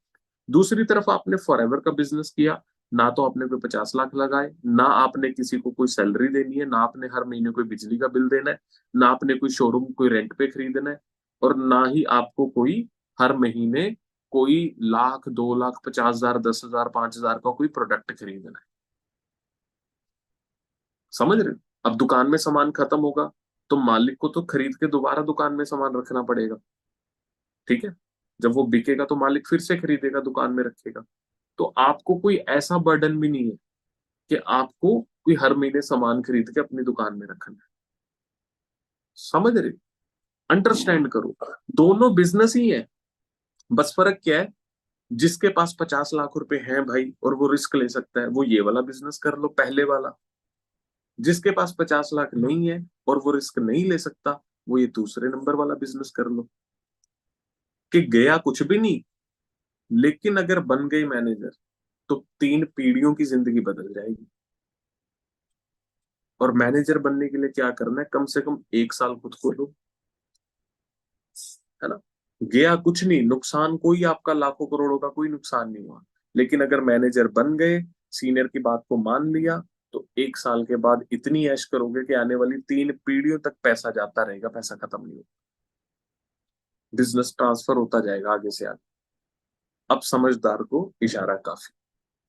दूसरी तरफ आपने फॉरएवर का बिजनेस किया, ना तो आपने कोई 50 लाख लगाए, ना आपने किसी को कोई सैलरी देनी है, ना आपने हर महीने कोई बिजली का बिल देना है, ना आपने कोई शोरूम कोई रेंट पे खरीदना है, और ना ही आपको कोई हर महीने कोई 1 लाख 2 लाख 50 हजार 10 हजार 5 हजार का कोई प्रोडक्ट खरीदना है। समझ रहे हो? अब दुकान में सामान खत्म होगा तो मालिक को तो खरीद के दोबारा दुकान में सामान रखना पड़ेगा, ठीक है। जब वो बिकेगा तो मालिक फिर से खरीदेगा, दुकान में रखेगा। तो आपको कोई ऐसा बर्डन भी नहीं है कि आपको कोई हर महीने सामान खरीद के अपनी दुकान में रखना है। समझ रहे? अंडरस्टैंड करो, दोनों बिजनेस ही है। बस फर्क क्या है, जिसके पास 50 लाख रुपए हैं भाई और वो रिस्क ले सकता है, वो ये वाला बिजनेस कर लो, पहले वाला। जिसके पास 50 लाख नहीं है और वो रिस्क नहीं ले सकता, वो ये दूसरे नंबर वाला बिजनेस कर लो। कि गया कुछ भी नहीं, लेकिन अगर बन गई मैनेजर तो 3 पीढ़ियों की जिंदगी बदल जाएगी। और मैनेजर बनने के लिए क्या करना है, कम से कम 1 साल खुद को लो, है ना। गया कुछ नहीं, नुकसान कोई आपका लाखों करोड़ों का कोई नुकसान नहीं हुआ। लेकिन अगर मैनेजर बन गए, सीनियर की बात को मान लिया, तो 1 साल के बाद इतनी ऐश करोगे कि आने वाली 3 पीढ़ियों तक पैसा जाता रहेगा, पैसा खत्म नहीं होगा, बिजनेस ट्रांसफर होता जाएगा आगे से आगे। अब समझदार को इशारा काफी।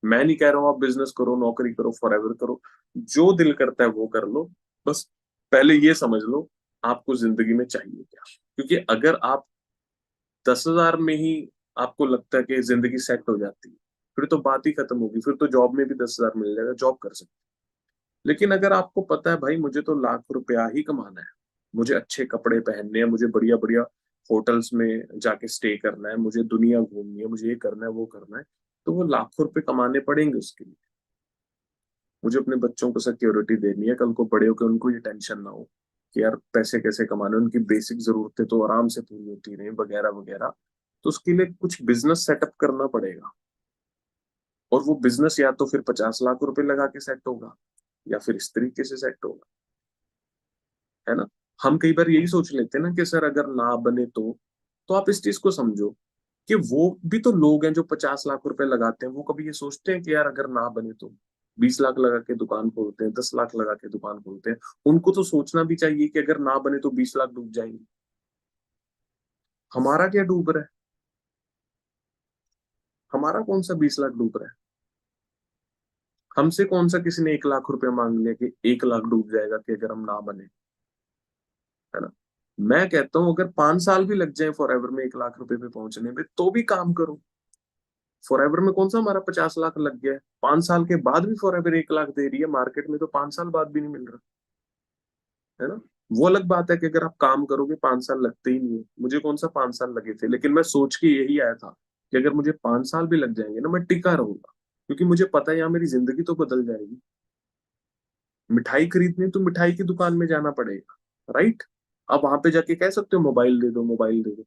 मैं नहीं कह रहा हूं आप बिजनेस करो, नौकरी करो, फॉरएवर करो, जो दिल करता है वो कर लो। बस पहले ये समझ लो आपको जिंदगी में चाहिए क्या। क्योंकि अगर आप 10 हजार में ही आपको लगता है कि जिंदगी सेट हो जाती है, फिर तो बात ही खत्म होगी, फिर तो जॉब में भी 10 हजार मिल जाएगा, जॉब कर सकते। लेकिन अगर आपको पता है भाई मुझे तो लाख रुपया ही कमाना है, मुझे अच्छे कपड़े पहनने हैं, मुझे बढ़िया बढ़िया होटल्स में जाके स्टे करना है, मुझे दुनिया घूमनी है, मुझे ये करना है वो करना है, तो वो लाखों रुपए कमाने पड़ेंगे उसके लिए। मुझे अपने बच्चों को सिक्योरिटी देनी है, कल को बड़े होकर उनको ये टेंशन ना हो कि यार पैसे कैसे कमाने, उनकी बेसिक जरूरतें तो आराम से पूरी होती रहे, वगैरह वगैरह। तो उसके लिए कुछ बिजनेस सेटअप करना पड़ेगा। और वो बिजनेस या तो फिर 50 लाख रुपए लगा के सेट होगा, या फिर इस तरीके से सेट होगा, है ना। हम कई बार यही सोच लेते हैं ना कि सर अगर ना बने तो आप इस चीज को समझो कि वो भी तो लोग हैं जो 50 लाख रुपए लगाते हैं। वो कभी ये सोचते हैं कि यार अगर ना बने तो 20 लाख लगा के दुकान खोलते हैं, 10 लाख लगा के दुकान खोलते हैं। उनको तो सोचना भी चाहिए कि अगर ना बने तो 20 लाख डूब जाएंगे। हमारा क्या डूब रहा है? हमारा कौन सा 20 लाख डूब रहा है? हमसे कौन सा किसी ने 1 लाख रुपया मांग लिया कि 1 लाख डूब जाएगा कि अगर हम ना बने, है ना। मैं कहता हूं अगर 5 साल भी लग जाए फॉरएवर में 1 लाख रुपए पे पहुंचने में, तो भी काम करो। फॉरएवर में कौन सा हमारा 50 लाख लग गया है, 5 साल के बाद भी फॉरएवर 1 लाख दे रही है मार्केट में, तो 5 साल बाद भी नहीं मिल रहा, है ना। वो अलग बात है कि अगर आप काम करोगे 5 साल लगते ही नहीं है। मुझे कौन सा 5 साल लगे थे, लेकिन मैं सोच के यही आया था कि अगर मुझे 5 साल भी लग जाएंगे ना, मैं टिका रहूंगा। क्योंकि मुझे पता है यहाँ मेरी जिंदगी तो बदल जाएगी। मिठाई खरीदनी तो मिठाई की दुकान में जाना पड़ेगा, राइट। अब वहां पे जाके कह सकते हो मोबाइल दे दो, मोबाइल दे दो।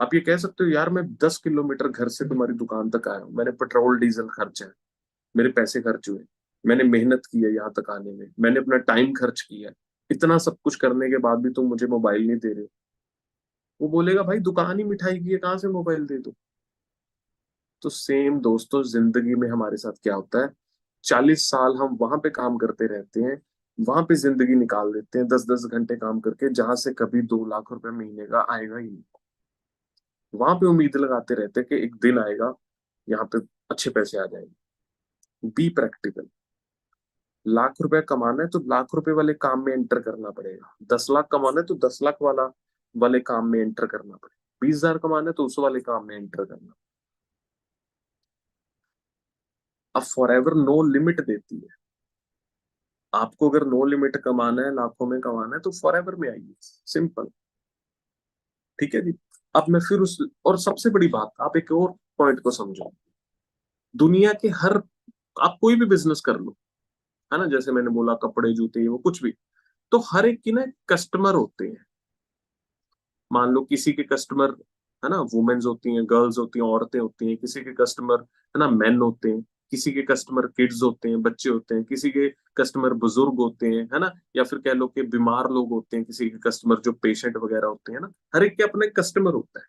आप ये कह सकते हो यार मैं 10 किलोमीटर घर से तुम्हारी दुकान तक आया हूँ, मैंने पेट्रोल डीजल खर्च है, मेरे पैसे खर्च हुए, मैंने मेहनत की है यहाँ तक आने में, मैंने अपना टाइम खर्च किया है, इतना सब कुछ करने के बाद भी तुम मुझे मोबाइल नहीं दे रहे हो। वो बोलेगा भाई दुकान ही मिठाई की है, कहाँ से मोबाइल दे दो। तो सेम दोस्तों जिंदगी में हमारे साथ क्या होता है, 40 साल हम वहां पे काम करते रहते हैं, वहां पे जिंदगी निकाल देते हैं 10-10 घंटे काम करके, जहां से कभी 2 लाख रुपए महीने का आएगा ही नहीं। वहां पे उम्मीद लगाते रहते हैं कि एक दिन आएगा यहाँ पे अच्छे पैसे आ जाएंगे। Be practical. लाख रुपए कमाना है तो लाख रुपए वाले काम में एंटर करना पड़ेगा। 10 लाख कमाना है तो 10 लाख वाले काम में एंटर करना पड़ेगा। 20 हजार कमाना है तो उस वाले काम में एंटर करना। अब फॉरएवर नो लिमिट देती है। आपको अगर नो लिमिट कमाना है, लाखों में कमाना है, तो फॉरएवर में आइए, सिंपल। ठीक है जी। अब मैं फिर उस और सबसे बड़ी बात, आप एक और पॉइंट को समझो। दुनिया के हर आप कोई भी बिजनेस कर लो, है ना, जैसे मैंने बोला कपड़े जूते वो कुछ भी, तो हर एक की ना कस्टमर होते हैं। मान लो किसी के कस्टमर, है ना, वुमेन्स होती हैं, गर्ल्स होती हैं, औरतें होती हैं, किसी के कस्टमर है ना मेन होते हैं, किसी के कस्टमर किड्स होते हैं, बच्चे होते हैं, किसी के कस्टमर बुजुर्ग होते हैं, है ना, या फिर कह लो कि बीमार लोग होते हैं, किसी के कस्टमर जो पेशेंट वगैरह होते हैं ना, हर एक के अपने कस्टमर होता है,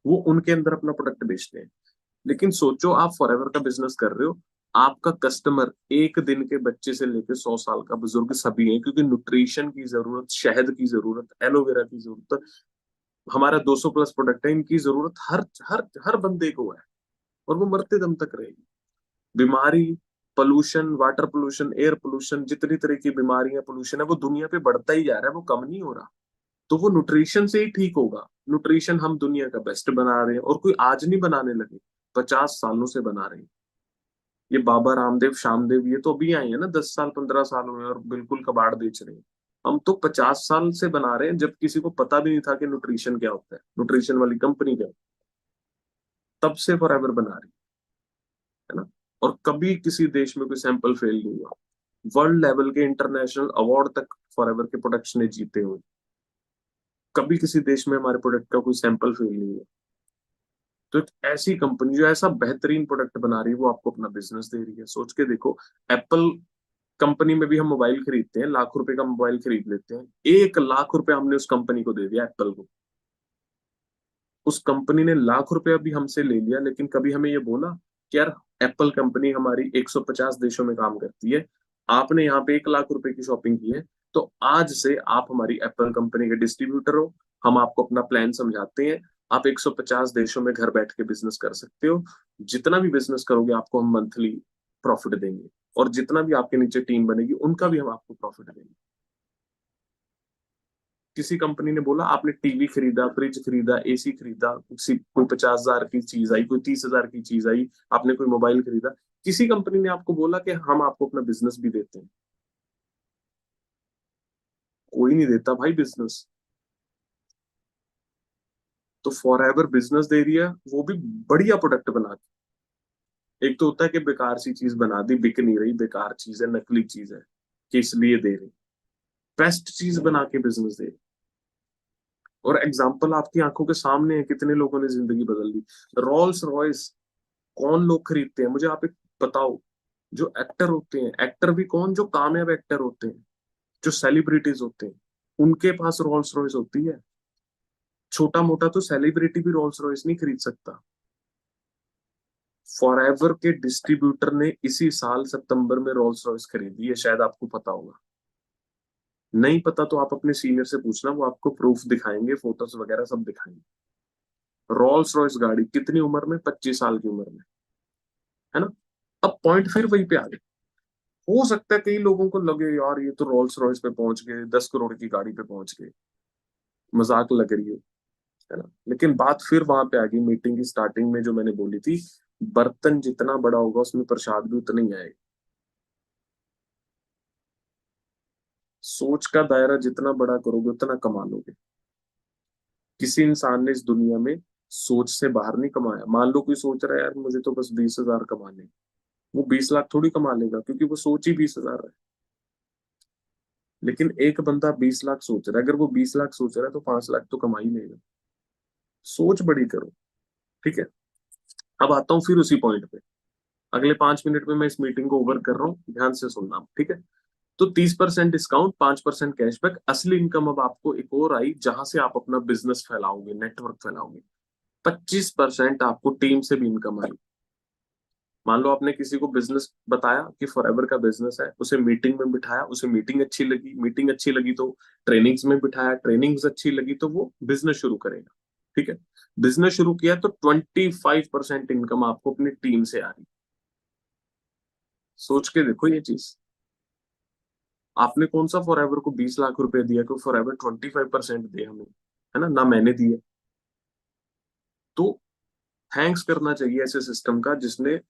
वो उनके अंदर अपना प्रोडक्ट बेचते हैं। लेकिन सोचो आप फॉरएवर का बिजनेस कर रहे हो, आपका कस्टमर एक दिन के बच्चे से लेकर 100 साल का बुजुर्ग सभी है, क्योंकि न्यूट्रिशन की जरूरत, शहद की जरूरत, एलोवेरा की जरूरत, हमारा 200 प्लस प्रोडक्ट है, इनकी जरूरत हर हर हर बंदे को है, और वो मरते दम तक रहेगी। बीमारी, pollution, water pollution, air pollution, जितनी तरह की बीमारियां, पोल्यूशन है, वो दुनिया पे बढ़ता ही जा रहा है, वो कम नहीं हो रहा। तो वो न्यूट्रिशन से ही ठीक होगा। न्यूट्रिशन हम दुनिया का बेस्ट बना रहे हैं, और कोई आज नहीं बनाने लगे, 50 सालों से बना रहे हैं। ये बाबा रामदेव, शामदेव, ये तो अभी आए हैं ना, 10 साल 15 साल हुए और बिल्कुल कबाड़ बेच रहे हैं। हम तो 50 साल से बना रहे हैं, जब किसी को पता भी नहीं था कि न्यूट्रिशन क्या होता है, न्यूट्रिशन वाली कंपनी क्या होती है, तब से फॉरएवर बना रही है ना। और कभी किसी देश में कोई सैंपल फेल नहीं हुआ, वर्ल्ड लेवल के इंटरनेशनल अवार्ड तक फॉरएवर के प्रोडक्ट्स ने जीते हुए, कभी किसी देश में हमारे प्रोडक्ट का कोई सैंपल फेल नहीं हुआ। तो एक ऐसी कंपनी जो ऐसा बेहतरीन प्रोडक्ट बना रही है, वो आपको अपना बिजनेस दे रही है। सोच के देखो, एप्पल कंपनी में भी हम मोबाइल खरीदते हैं, लाख रुपए का मोबाइल खरीद लेते हैं, 1 लाख रुपए हमने उस कंपनी को दे दिया, एप्पल को। उस कंपनी ने लाख रुपया भी हमसे ले लिया, लेकिन कभी हमें ये बोला कि यार एप्पल कंपनी हमारी 150 देशों में काम करती है, आपने यहाँ पे 1 लाख रुपए की शॉपिंग की है, तो आज से आप हमारी एप्पल कंपनी के डिस्ट्रीब्यूटर हो, हम आपको अपना प्लान समझाते हैं, आप 150 देशों में घर बैठ के बिजनेस कर सकते हो, जितना भी बिजनेस करोगे आपको हम मंथली प्रॉफिट देंगे, और जितना भी आपके नीचे टीम बनेगी उनका भी हम आपको प्रॉफिट देंगे। किसी कंपनी ने बोला आपने टीवी खरीदा, फ्रिज खरीदा, एसी खरीदा, किसी कोई 50 हजार की चीज आई, कोई 30 हजार की चीज आई, आपने कोई मोबाइल खरीदा, किसी कंपनी ने आपको बोला कि हम आपको अपना बिजनेस भी देते हैं? कोई नहीं देता भाई बिजनेस। तो फॉरएवर बिजनेस दे दिया, वो भी बढ़िया प्रोडक्ट बना के। एक तो होता है कि बेकार सी चीज बना दी, बिक नहीं रही, बेकार चीज है, नकली चीज है, कि इसलिए दे रही। बेस्ट चीज बना के बिजनेस दे रही। और एग्जाम्पल आपकी आंखों के सामने है, कितने लोगों ने जिंदगी बदल दी। रोल्स रॉयस कौन लोग खरीदते हैं, मुझे आप एक बताओ। जो एक्टर होते हैं, एक्टर भी कौन, जो कामयाब एक्टर होते हैं, जो सेलिब्रिटीज होते हैं, उनके पास रोल्स रॉयस होती है। छोटा मोटा तो सेलिब्रिटी भी रोल्स रॉयस नहीं खरीद सकता। फॉरएवर के डिस्ट्रीब्यूटर ने इसी साल सितंबर में रोल्स रॉयस खरीदी है, शायद आपको पता होगा। नहीं पता तो आप अपने सीनियर से पूछना, वो आपको प्रूफ दिखाएंगे, फोटोज वगैरह सब दिखाएंगे। रोल्स रॉयस गाड़ी कितनी उम्र में, 25 साल की उम्र में, है ना। अब पॉइंट फिर वहीं पे आ गया। हो सकता है कई लोगों को लगे यार ये तो रोल्स रॉयस पे पहुंच गए, 10 करोड़ की गाड़ी पे पहुंच गए, मजाक लग रही है ना। लेकिन बात फिर वहां पे आ गई, मीटिंग की स्टार्टिंग में जो मैंने बोली थी, बर्तन जितना बड़ा होगा उसमें प्रसाद भी उतना ही आएगा। सोच का दायरा जितना बड़ा करोगे उतना कमा लोगे। किसी इंसान ने इस दुनिया में सोच से बाहर नहीं कमाया। मान लो कोई सोच रहा है यार मुझे तो बस 20 हजार कमाने, वो 20 लाख थोड़ी कमा लेगा, क्योंकि वो सोच ही 20 हजार है। लेकिन एक बंदा 20 लाख सोच रहा है, अगर वो 20 लाख सोच रहा है तो 5 लाख तो कमा ही लेगा। सोच बड़ी करो, ठीक है। अब आता हूँ फिर उसी पॉइंट पे। अगले 5 मिनट में मैं इस मीटिंग को ओवर कर रहा हूँ, ध्यान से सुनना, ठीक है। तो 30% डिस्काउंट, 5% कैशबैक, असली इनकम अब आपको एक और आई, जहां से आप अपना बिजनेस फैलाओगे, नेटवर्क फैलाओगे। 25% आपको टीम से भी इनकम आई। मान लो आपने किसी को बिजनेस बताया कि फॉरएवर का बिजनेस है, उसे मीटिंग में बिठाया, उसे मीटिंग अच्छी लगी, मीटिंग अच्छी लगी तो ट्रेनिंग्स में बिठाया, ट्रेनिंग्स अच्छी लगी तो वो बिजनेस शुरू करेगा, ठीक है। बिजनेस शुरू किया तो 25% इनकम आपको अपनी टीम से आ रही। सोच के देखो ये चीज। आपने कौन सा फॉरएवर को 20 लाख रुपए दिया कि फॉरएवर 25% दे हमें, है ना, ना मैंने दिए। तो थैंक्स करना चाहिए ऐसे सिस्टम का जिसने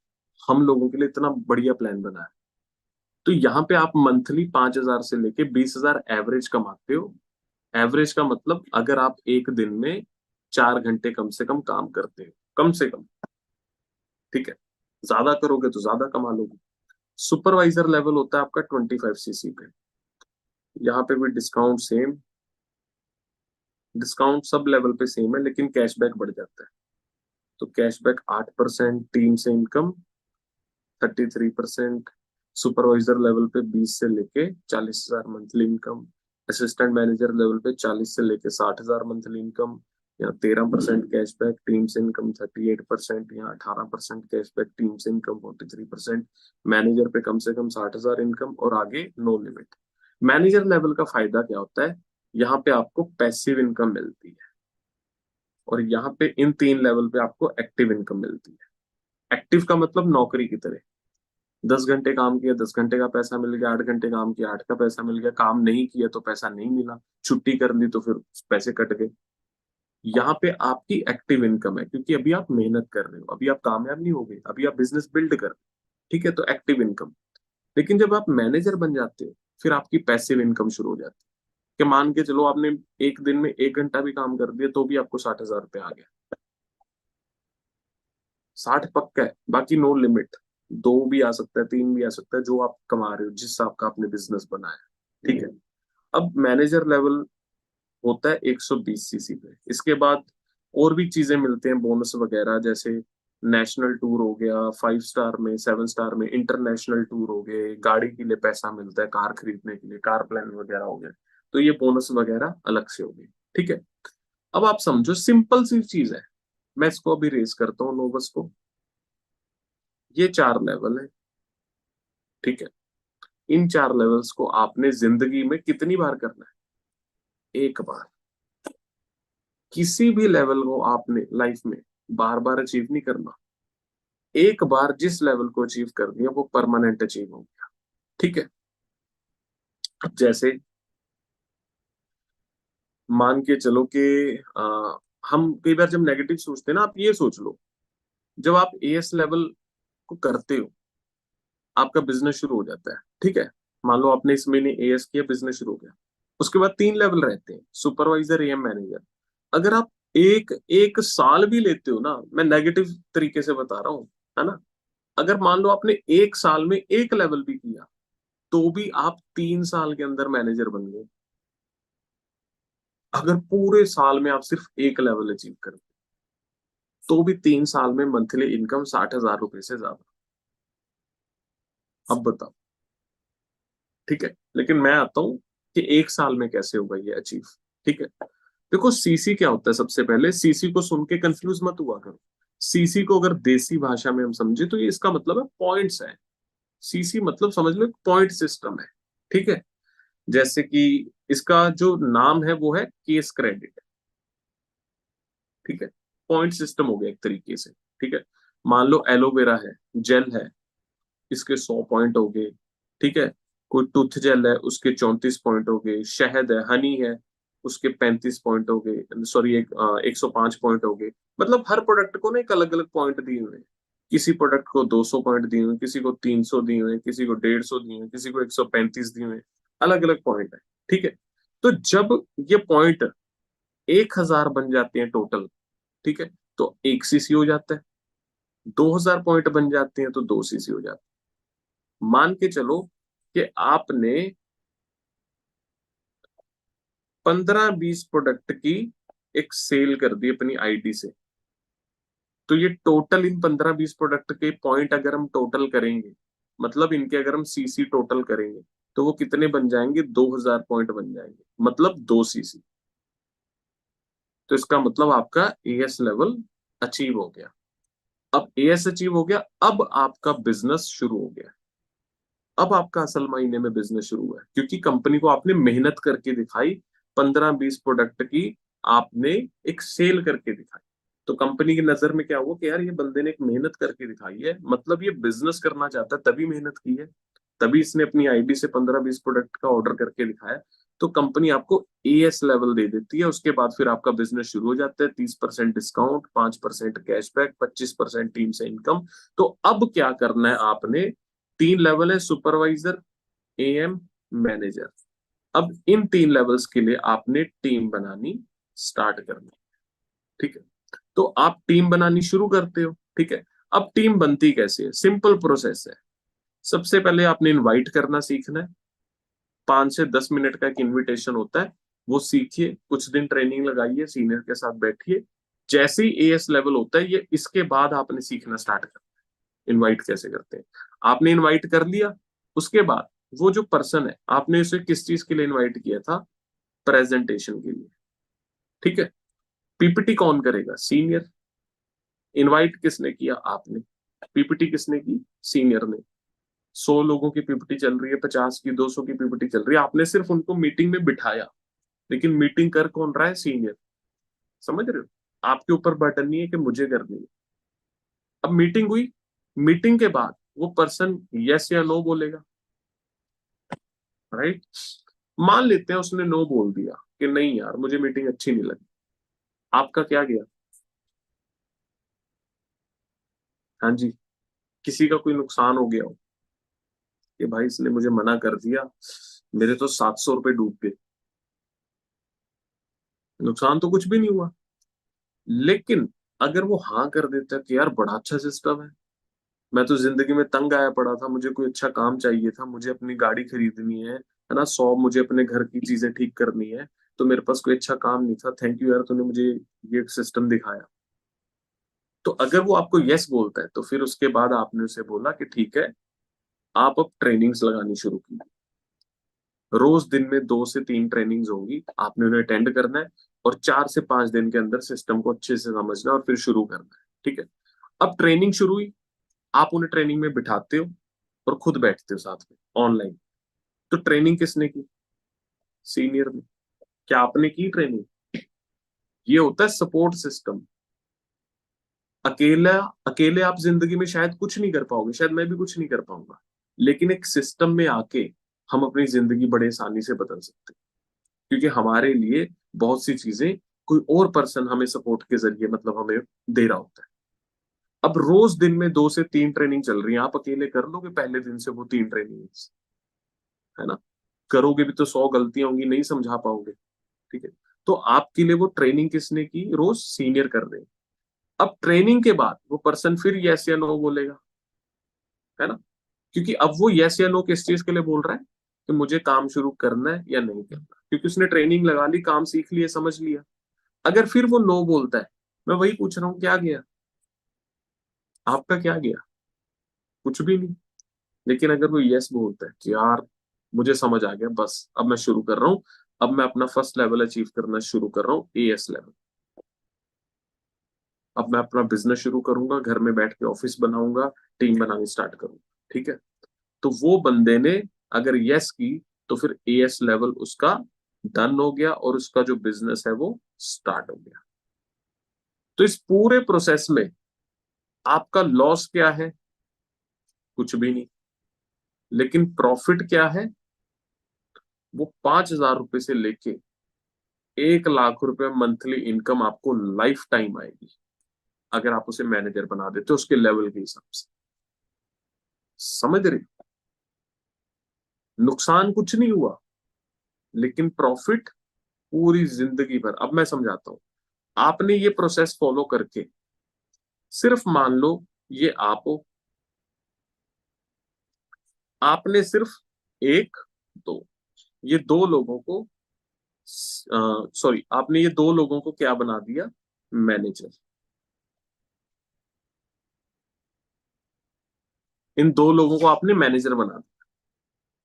हम लोगों के लिए इतना बढ़िया प्लान बनाया। तो यहाँ पे आप मंथली 5 हजार से लेके 20 हजार एवरेज कमाते हो। एवरेज का मतलब अगर आप एक दिन में 4 घंटे कम से कम काम करते हो, कम से कम, ठीक है। ज्यादा करोगे तो ज्यादा कमा लोगे। सुपरवाइजर लेवल होता है आपका 25 सीसी पे। यहाँ पे भी discount same, discount sub level पे सेम है, लेकिन कैशबैक बढ़ जाता है। तो कैशबैक 8%, टीम से इनकम 33%, सुपरवाइजर लेवल पे 20 से लेके 40,000 monthly income, assistant manager level पे 40 से लेके 60,000 मंथली इनकम, यहाँ 13% कैशबैक, टीम से इनकम 38%, यहाँ 18% कैशबैक, टीम से इनकम 43%, मैनेजर पे कम से कम 60,000 इनकम और आगे नो लिमिट। मैनेजर लेवल का फायदा क्या होता है, यहाँ पे आपको पैसिव इनकम मिलती है, और यहाँ पे इन 3 लेवल पे आपको एक्टिव इनकम मिलती है। एक्टिव का मतलब नौकरी की तरह, 10 घंटे काम किया 10 घंटे का पैसा मिल गया, 8 घंटे काम किया 8 का पैसा मिल गया, काम नहीं किया तो पैसा नहीं मिला, छुट्टी कर ली तो फिर पैसे कट गए। यहाँ पे आपकी एक्टिव इनकम है, क्योंकि अभी आप मेहनत कर रहे हो, अभी आप कामयाब नहीं हो गए, अभी आप बिजनेस बिल्ड कर रहे हो, ठीक है, तो एक्टिव इनकम। लेकिन जब आप मैनेजर बन जाते हो, फिर आपकी पैसिव इनकम शुरू हो जाती है, कि मान के चलो आपने एक दिन में 1 घंटा भी काम कर दिया तो भी आपको 60,000 रुपये आ गया। 60 पक्का है, बाकी नो लिमिट, 2 भी आ सकता है, 3 भी आ सकता है, जो आप कमा रहे हो, जिस हिसाब का आपने बिजनेस बनाया, ठीक है। अब मैनेजर लेवल होता है 120 सीसी पे। इसके बाद और भी चीजें मिलते हैं, बोनस वगैरह, जैसे नेशनल टूर हो गया, 5 स्टार में, 7 स्टार में, इंटरनेशनल टूर हो गए, गाड़ी के लिए पैसा मिलता है, कार खरीदने के लिए, कार प्लान वगैरह हो गया, तो ये बोनस वगैरह अलग से हो गई, ठीक है। अब आप समझो, सिंपल सी चीज है, मैं इसको अभी रेस करता हूँ नोबस को। ये 4 लेवल है, ठीक है। इन 4 लेवल्स को आपने जिंदगी में कितनी बार करना है? एक बार। किसी भी लेवल को आपने लाइफ में बार बार अचीव नहीं करना। एक बार जिस लेवल को अचीव कर दिया वो परमानेंट अचीव हो गया, ठीक है। अब जैसे मान के चलो कि हम कई बार जब नेगेटिव सोचते हैं ना, आप ये सोच लो, जब आप एएस लेवल को करते हो, आपका बिजनेस शुरू हो जाता है, ठीक है। मान लो आपने इस महीने एएस किया, बिजनेस शुरू हो गया। उसके बाद 3 लेवल रहते हैं, सुपरवाइजर, एएम, मैनेजर। अगर आप एक एक साल भी लेते हो ना, मैं नेगेटिव तरीके से बता रहा हूँ, है ना, अगर मान लो आपने एक साल में एक लेवल भी किया, तो भी आप 3 साल के अंदर मैनेजर बन गए। अगर पूरे साल में आप सिर्फ एक लेवल अचीव कर, तो भी 3 साल में मंथली इनकम 60,000 रुपए से ज्यादा। अब बताओ, ठीक है। लेकिन मैं आता हूं कि एक साल में कैसे होगा ये अचीव, ठीक है। देखो, सीसी क्या होता है, सबसे पहले सीसी को सुन के कंफ्यूज मत हुआ करो। सीसी को अगर देसी भाषा में हम समझे तो ये इसका मतलब है पॉइंट्स है। सीसी मतलब समझ लो पॉइंट सिस्टम है, ठीक है। जैसे कि इसका जो नाम है वो है केस क्रेडिट, ठीक है। पॉइंट सिस्टम हो गया एक तरीके से, ठीक है। मान लो एलोवेरा है, जेल है, इसके 100 पॉइंट हो गए, ठीक है। कोई टूथ जेल है, उसके 34 पॉइंट हो गए। शहद है, हनी है, उसके 35 पॉइंट हो गए, सॉरी 105 पॉइंट हो गए। मतलब हर प्रोडक्ट को ना एक अलग अलग पॉइंट दिए हुए हैं। किसी प्रोडक्ट को 200 पॉइंट दिए हुए, किसी को 300 दिए हुए, किसी को 150 दिए हुए, किसी को 135 दिए हुए, अलग अलग पॉइंट है, ठीक है। तो जब ये पॉइंट 1,000 बन जाते हैं टोटल, ठीक है, तो 1 सीसी हो जाता है। 2,000 पॉइंट बन जाते हैं तो 2 सीसी हो जाता है। मान के चलो कि आपने 15-20 प्रोडक्ट की एक सेल कर दी अपनी आईडी से, तो ये टोटल इन 15-20 प्रोडक्ट के पॉइंट अगर हम टोटल करेंगे, मतलब इनके अगर हम सीसी टोटल करेंगे, तो वो कितने बन जाएंगे? 2,000 पॉइंट बन जाएंगे, मतलब 2 सीसी। तो इसका मतलब आपका एएस लेवल अचीव हो गया। अब एएस अचीव हो गया, अब आपका बिजनेस शुरू हो गया। अब आपका असल मायने में बिजनेस शुरू हुआ है, क्योंकि कंपनी को आपने मेहनत करके दिखाई, 15-20 प्रोडक्ट की आपने एक सेल करके दिखाई। तो कंपनी की नजर में क्या हुआ कि यार ये बंदे ने एक मेहनत करके दिखाई है, मतलब ये बिजनेस करना चाहता है, तभी मेहनत की है, तभी इसने अपनी आईडी से 15-20 प्रोडक्ट का ऑर्डर करके दिखाया। तो कंपनी आपको एएस लेवल दे देती है। उसके बाद फिर आपका बिजनेस शुरू हो जाता है। 30% डिस्काउंट, 5% कैशबैक, 25% टीम से इनकम। तो अब क्या करना है आपने? 3 लेवल है, सुपरवाइजर, एएम, मैनेजर। अब इन 3 लेवल्स के लिए आपने टीम बनानी स्टार्ट करनी, ठीक है। तो आप टीम बनानी शुरू करते हो, ठीक है। अब टीम बनती कैसे है? सिंपल प्रोसेस है। सबसे पहले आपने इनवाइट करना सीखना है। 5 से 10 मिनट का एक इनविटेशन होता है, वो सीखिए, कुछ दिन ट्रेनिंग लगाइए, सीनियर के साथ बैठिए। जैसे ही एएस लेवल होता है ये, इसके बाद आपने सीखना स्टार्ट करना है इनवाइट कैसे करते हैं। आपने इनवाइट कर लिया, उसके बाद वो जो पर्सन है, आपने उसे किस चीज के लिए इनवाइट किया था? प्रेजेंटेशन के लिए, ठीक है। पीपीटी कौन करेगा? सीनियर। इनवाइट किसने किया? आपने। पीपीटी किसने की? सीनियर ने। 100 लोगों की पीपीटी चल रही है, 50 की, 200 की पीपीटी चल रही है, आपने सिर्फ उनको मीटिंग में बिठाया, लेकिन मीटिंग कर कौन रहा है? सीनियर। समझ रहे हो? आपके ऊपर बर्डन नहीं है कि मुझे करनी है। अब मीटिंग हुई, मीटिंग के बाद वो पर्सन यस या नो बोलेगा, राइट। मान लेते हैं उसने नो बोल दिया कि नहीं यार मुझे मीटिंग अच्छी नहीं लगी, आपका क्या गया? हाँ जी। किसी का कोई नुकसान हो गया हो कि भाई इसने मुझे मना कर दिया, मेरे तो 700 रुपये डूब गए। नुकसान तो कुछ भी नहीं हुआ। लेकिन अगर वो हाँ कर देता कि यार बड़ा अच्छा सिस्टम है, मैं तो जिंदगी में तंग आया पड़ा था, मुझे कोई अच्छा काम चाहिए था, मुझे अपनी गाड़ी खरीदनी है ना, 100 मुझे अपने घर की चीजें ठीक करनी है, तो मेरे पास कोई अच्छा काम नहीं था, थैंक यू यार तूने मुझे ये सिस्टम दिखाया। तो अगर वो आपको यस बोलता है, तो फिर उसके बाद आपने उसे बोला कि ठीक है, आप अब ट्रेनिंग्स लगानी शुरू की। रोज दिन में 2 से 3 ट्रेनिंग्स होंगी, आपने उन्हें अटेंड करना है, और 4 से 5 दिन के अंदर सिस्टम को अच्छे से समझना है और फिर शुरू करना है, ठीक है। अब ट्रेनिंग शुरू हुई, आप उन्हें ट्रेनिंग में बिठाते हो और खुद बैठते हो साथ में ऑनलाइन। तो ट्रेनिंग किसने की? सीनियर ने। क्या आपने की ट्रेनिंग? ये होता है सपोर्ट सिस्टम। अकेला, अकेले आप जिंदगी में शायद कुछ नहीं कर पाओगे, शायद मैं भी कुछ नहीं कर पाऊंगा, लेकिन एक सिस्टम में आके हम अपनी जिंदगी बड़े आसानी से बदल सकते हैं, क्योंकि हमारे लिए बहुत सी चीजें कोई और पर्सन हमें सपोर्ट के जरिए मतलब हमें दे रहा होता है। अब रोज दिन में 2 से 3 ट्रेनिंग चल रही है, आप अकेले कर लोगे पहले दिन से वो 3 ट्रेनिंग? है ना। करोगे भी तो 100 गलतियां होंगी, नहीं समझा पाओगे, ठीक है। तो आपके लिए वो ट्रेनिंग किसने की? रोज सीनियर कर रहे हैं। अब ट्रेनिंग के बाद वो पर्सन फिर यस या नो बोलेगा, है ना। क्योंकि अब वो यस या नो किस चीज के लिए बोल रहा है? कि मुझे काम शुरू करना है या नहीं करना, क्योंकि उसने ट्रेनिंग लगा ली, काम सीख लिया, समझ लिया। अगर फिर वो नो बोलता है, मैं वही पूछ रहा हूँ, क्या गया? आपका क्या गया? कुछ भी नहीं। लेकिन अगर वो यस बोलता है कि यार मुझे समझ आ गया, बस अब मैं शुरू कर रहा हूँ, अब मैं अपना फर्स्ट लेवल अचीव करना शुरू कर रहा हूँ, एएस लेवल। अब मैं अपना बिजनेस शुरू करूंगा, घर में बैठ के ऑफिस बनाऊंगा, टीम बनानी स्टार्ट करूंगा, ठीक है। तो वो बंदे ने अगर यस की, तो फिर एएस लेवल उसका डन हो गया और उसका जो बिजनेस है वो स्टार्ट हो गया। तो इस पूरे प्रोसेस में आपका लॉस क्या है? कुछ भी नहीं। लेकिन प्रॉफिट क्या है? वो 5,000 रुपए से लेके 1 लाख रुपए मंथली इनकम आपको लाइफ टाइम आएगी, अगर आप उसे मैनेजर बना देते हो उसके लेवल के हिसाब से। समझ रहे? नुकसान कुछ नहीं हुआ, लेकिन प्रॉफिट पूरी जिंदगी भर। अब मैं समझाता हूं। आपने ये प्रोसेस फॉलो करके, सिर्फ मान लो ये आप हो, आपने सिर्फ एक, दो, ये 2 लोगों को, सॉरी, आपने ये 2 लोगों को क्या बना दिया? मैनेजर। इन 2 लोगों को आपने मैनेजर बना दिया।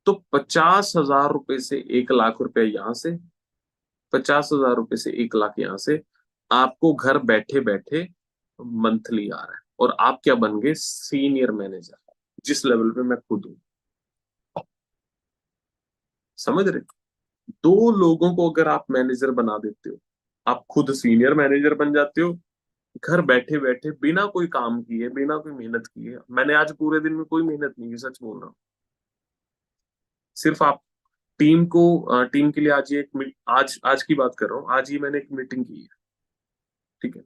तो 50,000 रुपए से 1 लाख रुपए यहां से, 50,000 रुपए से 1 लाख यहां से, आपको घर बैठे बैठे मंथली आ रहा है, और आप क्या बन गए? सीनियर मैनेजर, जिस लेवल पे मैं खुद हूं। समझ रहे? 2 लोगों को अगर आप मैनेजर बना देते हो, आप खुद सीनियर मैनेजर बन जाते हो, घर बैठे बैठे, बिना कोई काम किए, बिना कोई मेहनत किए। मैंने आज पूरे दिन में कोई मेहनत नहीं की, सच बोल रहा हूँ। सिर्फ आप टीम को, टीम के लिए आज ये आज आज की बात कर रहा हूँ, आज ही मैंने एक मीटिंग की है, ठीक है।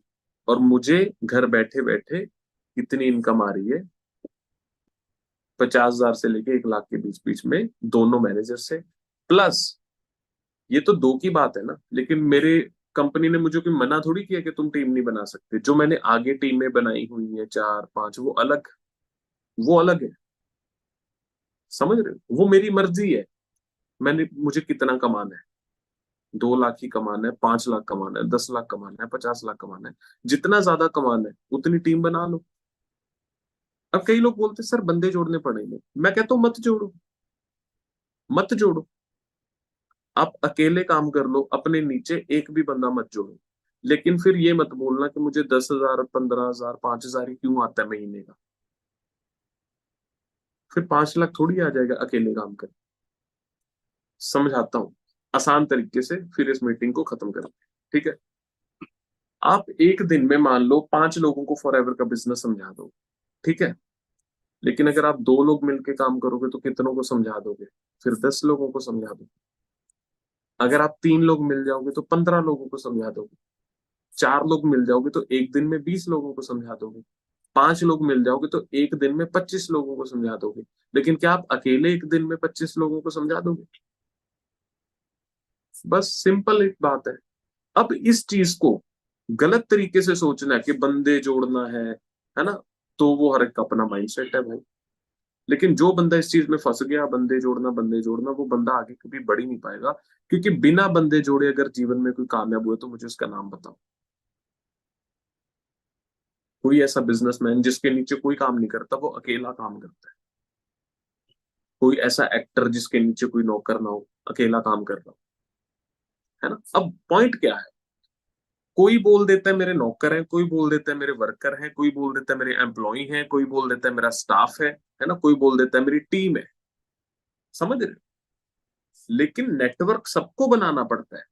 और मुझे घर बैठे बैठे कितनी इनकम आ रही है? 50,000 से लेके 1 लाख के बीच बीच में, दोनों मैनेजर से। प्लस ये तो दो की बात है ना, लेकिन मेरे कंपनी ने मुझे कोई मना थोड़ी किया कि तुम टीम नहीं बना सकते। जो मैंने आगे टीमें बनाई हुई है 4 5, वो अलग, वो अलग है। समझ रहे हो? वो मेरी मर्जी है, मैंने मुझे कितना कमाना है। 2 लाख ही कमाना है, 5 लाख कमाना है, 10 लाख कमाना है, 50 लाख कमाना है, जितना ज्यादा कमाना है उतनी टीम बना लो। अब कई लोग बोलते हैं सर बंदे जोड़ने पड़ेंगे, मैं कहता हूँ मत जोड़ो, मत जोड़ो। आप अकेले काम कर लो, अपने नीचे एक भी बंदा मत जोड़ो। लेकिन फिर ये मत बोलना कि मुझे 10,000, 15,000, 5,000 ही क्यों आता है महीने का। फिर 5 लाख थोड़ी आ जाएगा अकेले काम कर। समझाता हूँ आसान तरीके से, फिर इस मीटिंग को खत्म करते हैं, ठीक है। आप एक दिन में मान लो 5 लोगों को फॉरएवर का बिजनेस समझा दो, ठीक है। लेकिन अगर आप 2 लोग मिलकर काम करोगे तो कितनों को समझा दोगे? फिर 10 लोगों को समझा दोगे। अगर आप 3 लोग मिल जाओगे तो 15 लोगों को समझा दोगे। 4 लोग मिल जाओगे तो एक दिन में 20 लोगों को समझा दोगे। 5 लोग मिल जाओगे तो एक दिन में 25 लोगों को समझा दोगे। लेकिन क्या आप अकेले एक दिन में 25 लोगों को समझा दोगे? बस सिंपल एक बात है। अब इस चीज को गलत तरीके से सोचना है कि बंदे जोड़ना है ना, तो वो हर एक का अपना माइंडसेट है भाई। लेकिन जो बंदा इस चीज में फंस गया, बंदे जोड़ना, वो बंदा आगे कभी बढ़ ही नहीं पाएगा। क्योंकि बिना बंदे जोड़े अगर जीवन में कोई कामयाब हुआ तो मुझे उसका नाम बताओ। कोई ऐसा बिजनेसमैन जिसके नीचे कोई काम नहीं करता, वो अकेला काम करता है। कोई ऐसा एक्टर जिसके नीचे कोई नौकर ना हो, अकेला काम कर रहा हो, है ना। अब पॉइंट क्या है? कोई बोल देता है मेरे नौकर हैं, कोई बोल देता है मेरे वर्कर हैं, कोई बोल देता है मेरे एम्प्लॉई हैं, कोई बोल देता है मेरा स्टाफ है ना, कोई बोल देता है मेरी टीम है। समझ रहे हो? लेकिन नेटवर्क सबको बनाना पड़ता है।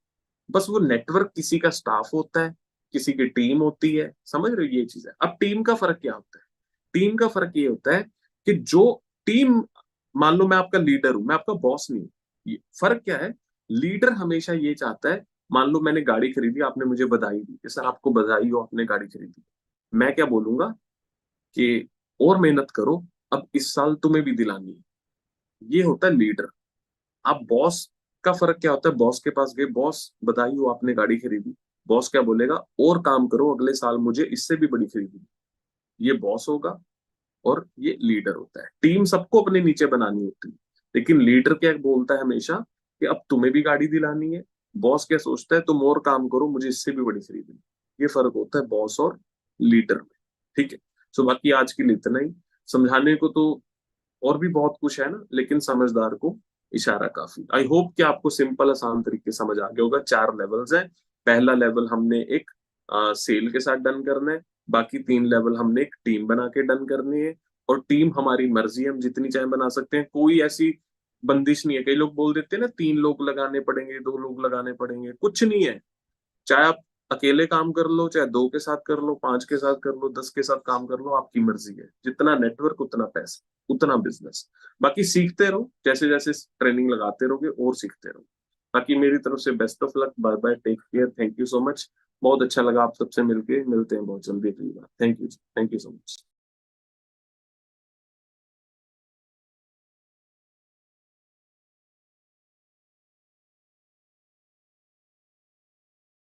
बस वो नेटवर्क किसी का स्टाफ होता है, किसी की टीम होती है। समझ रहे हो? ये चीज है। अब टीम का फर्क क्या होता है? टीम का फर्क ये होता है कि जो टीम, मान लो मैं आपका लीडर हूं, मैं आपका बॉस नहीं हूं। फर्क क्या है? लीडर हमेशा ये चाहता है, मान लो मैंने गाड़ी खरीदी, आपने मुझे बधाई दी कि सर आपको बधाई हो, आपने गाड़ी खरीदी। मैं क्या बोलूंगा कि और मेहनत करो, अब इस साल तुम्हें भी दिलानी है। ये होता है लीडर। आप बॉस का फर्क क्या होता है? बॉस के पास गए, बॉस बधाई हो आपने गाड़ी खरीदी। बॉस क्या बोलेगा? और काम करो, अगले साल मुझे इससे भी बड़ी खरीदनी। ये बॉस होगा। और ये लीडर होता है। टीम सबको अपने नीचे बनानी होती है। लेकिन लीडर क्या बोलता है हमेशा कि अब तुम्हें भी गाड़ी दिलानी है। बॉस क्या सोचता है? तुम और काम करो, मुझे इससे भी बड़ी खरीदनी। ये फर्क होता है बॉस और लीडर में। ठीक है। सो बाकी आज के लिए इतना ही। समझाने को तो और भी बहुत कुछ है ना, लेकिन समझदार को इशारा काफी। आई होप कि आपको सिंपल आसान तरीके समझ आ गया होगा। 4 लेवल्स हैं। पहला लेवल हमने एक सेल के साथ डन करना है। बाकी 3 लेवल हमने एक टीम बना के डन करनी है। और टीम हमारी मर्जी है, हम जितनी चाहे बना सकते हैं। कोई ऐसी बंदिश नहीं है। कई लोग बोल देते हैं ना 3 लोग लगाने पड़ेंगे, 2 लोग लगाने पड़ेंगे। कुछ नहीं है। चाहे आप अकेले काम कर लो, चाहे 2 के साथ कर लो, 5 के साथ कर लो, 10 के साथ काम कर लो, आपकी मर्जी है। जितना नेटवर्क उतना पैसा, उतना बिजनेस। बाकी सीखते रहो, जैसे जैसे ट्रेनिंग लगाते रहोगे और सीखते रहो। बाकी मेरी तरफ से best of luck. Bye bye, take care, thank you so much. बहुत अच्छा लगा आप सबसे मिलके। मिलते हैं बहुत जल्दी अगली बार। Thank you, thank you so much.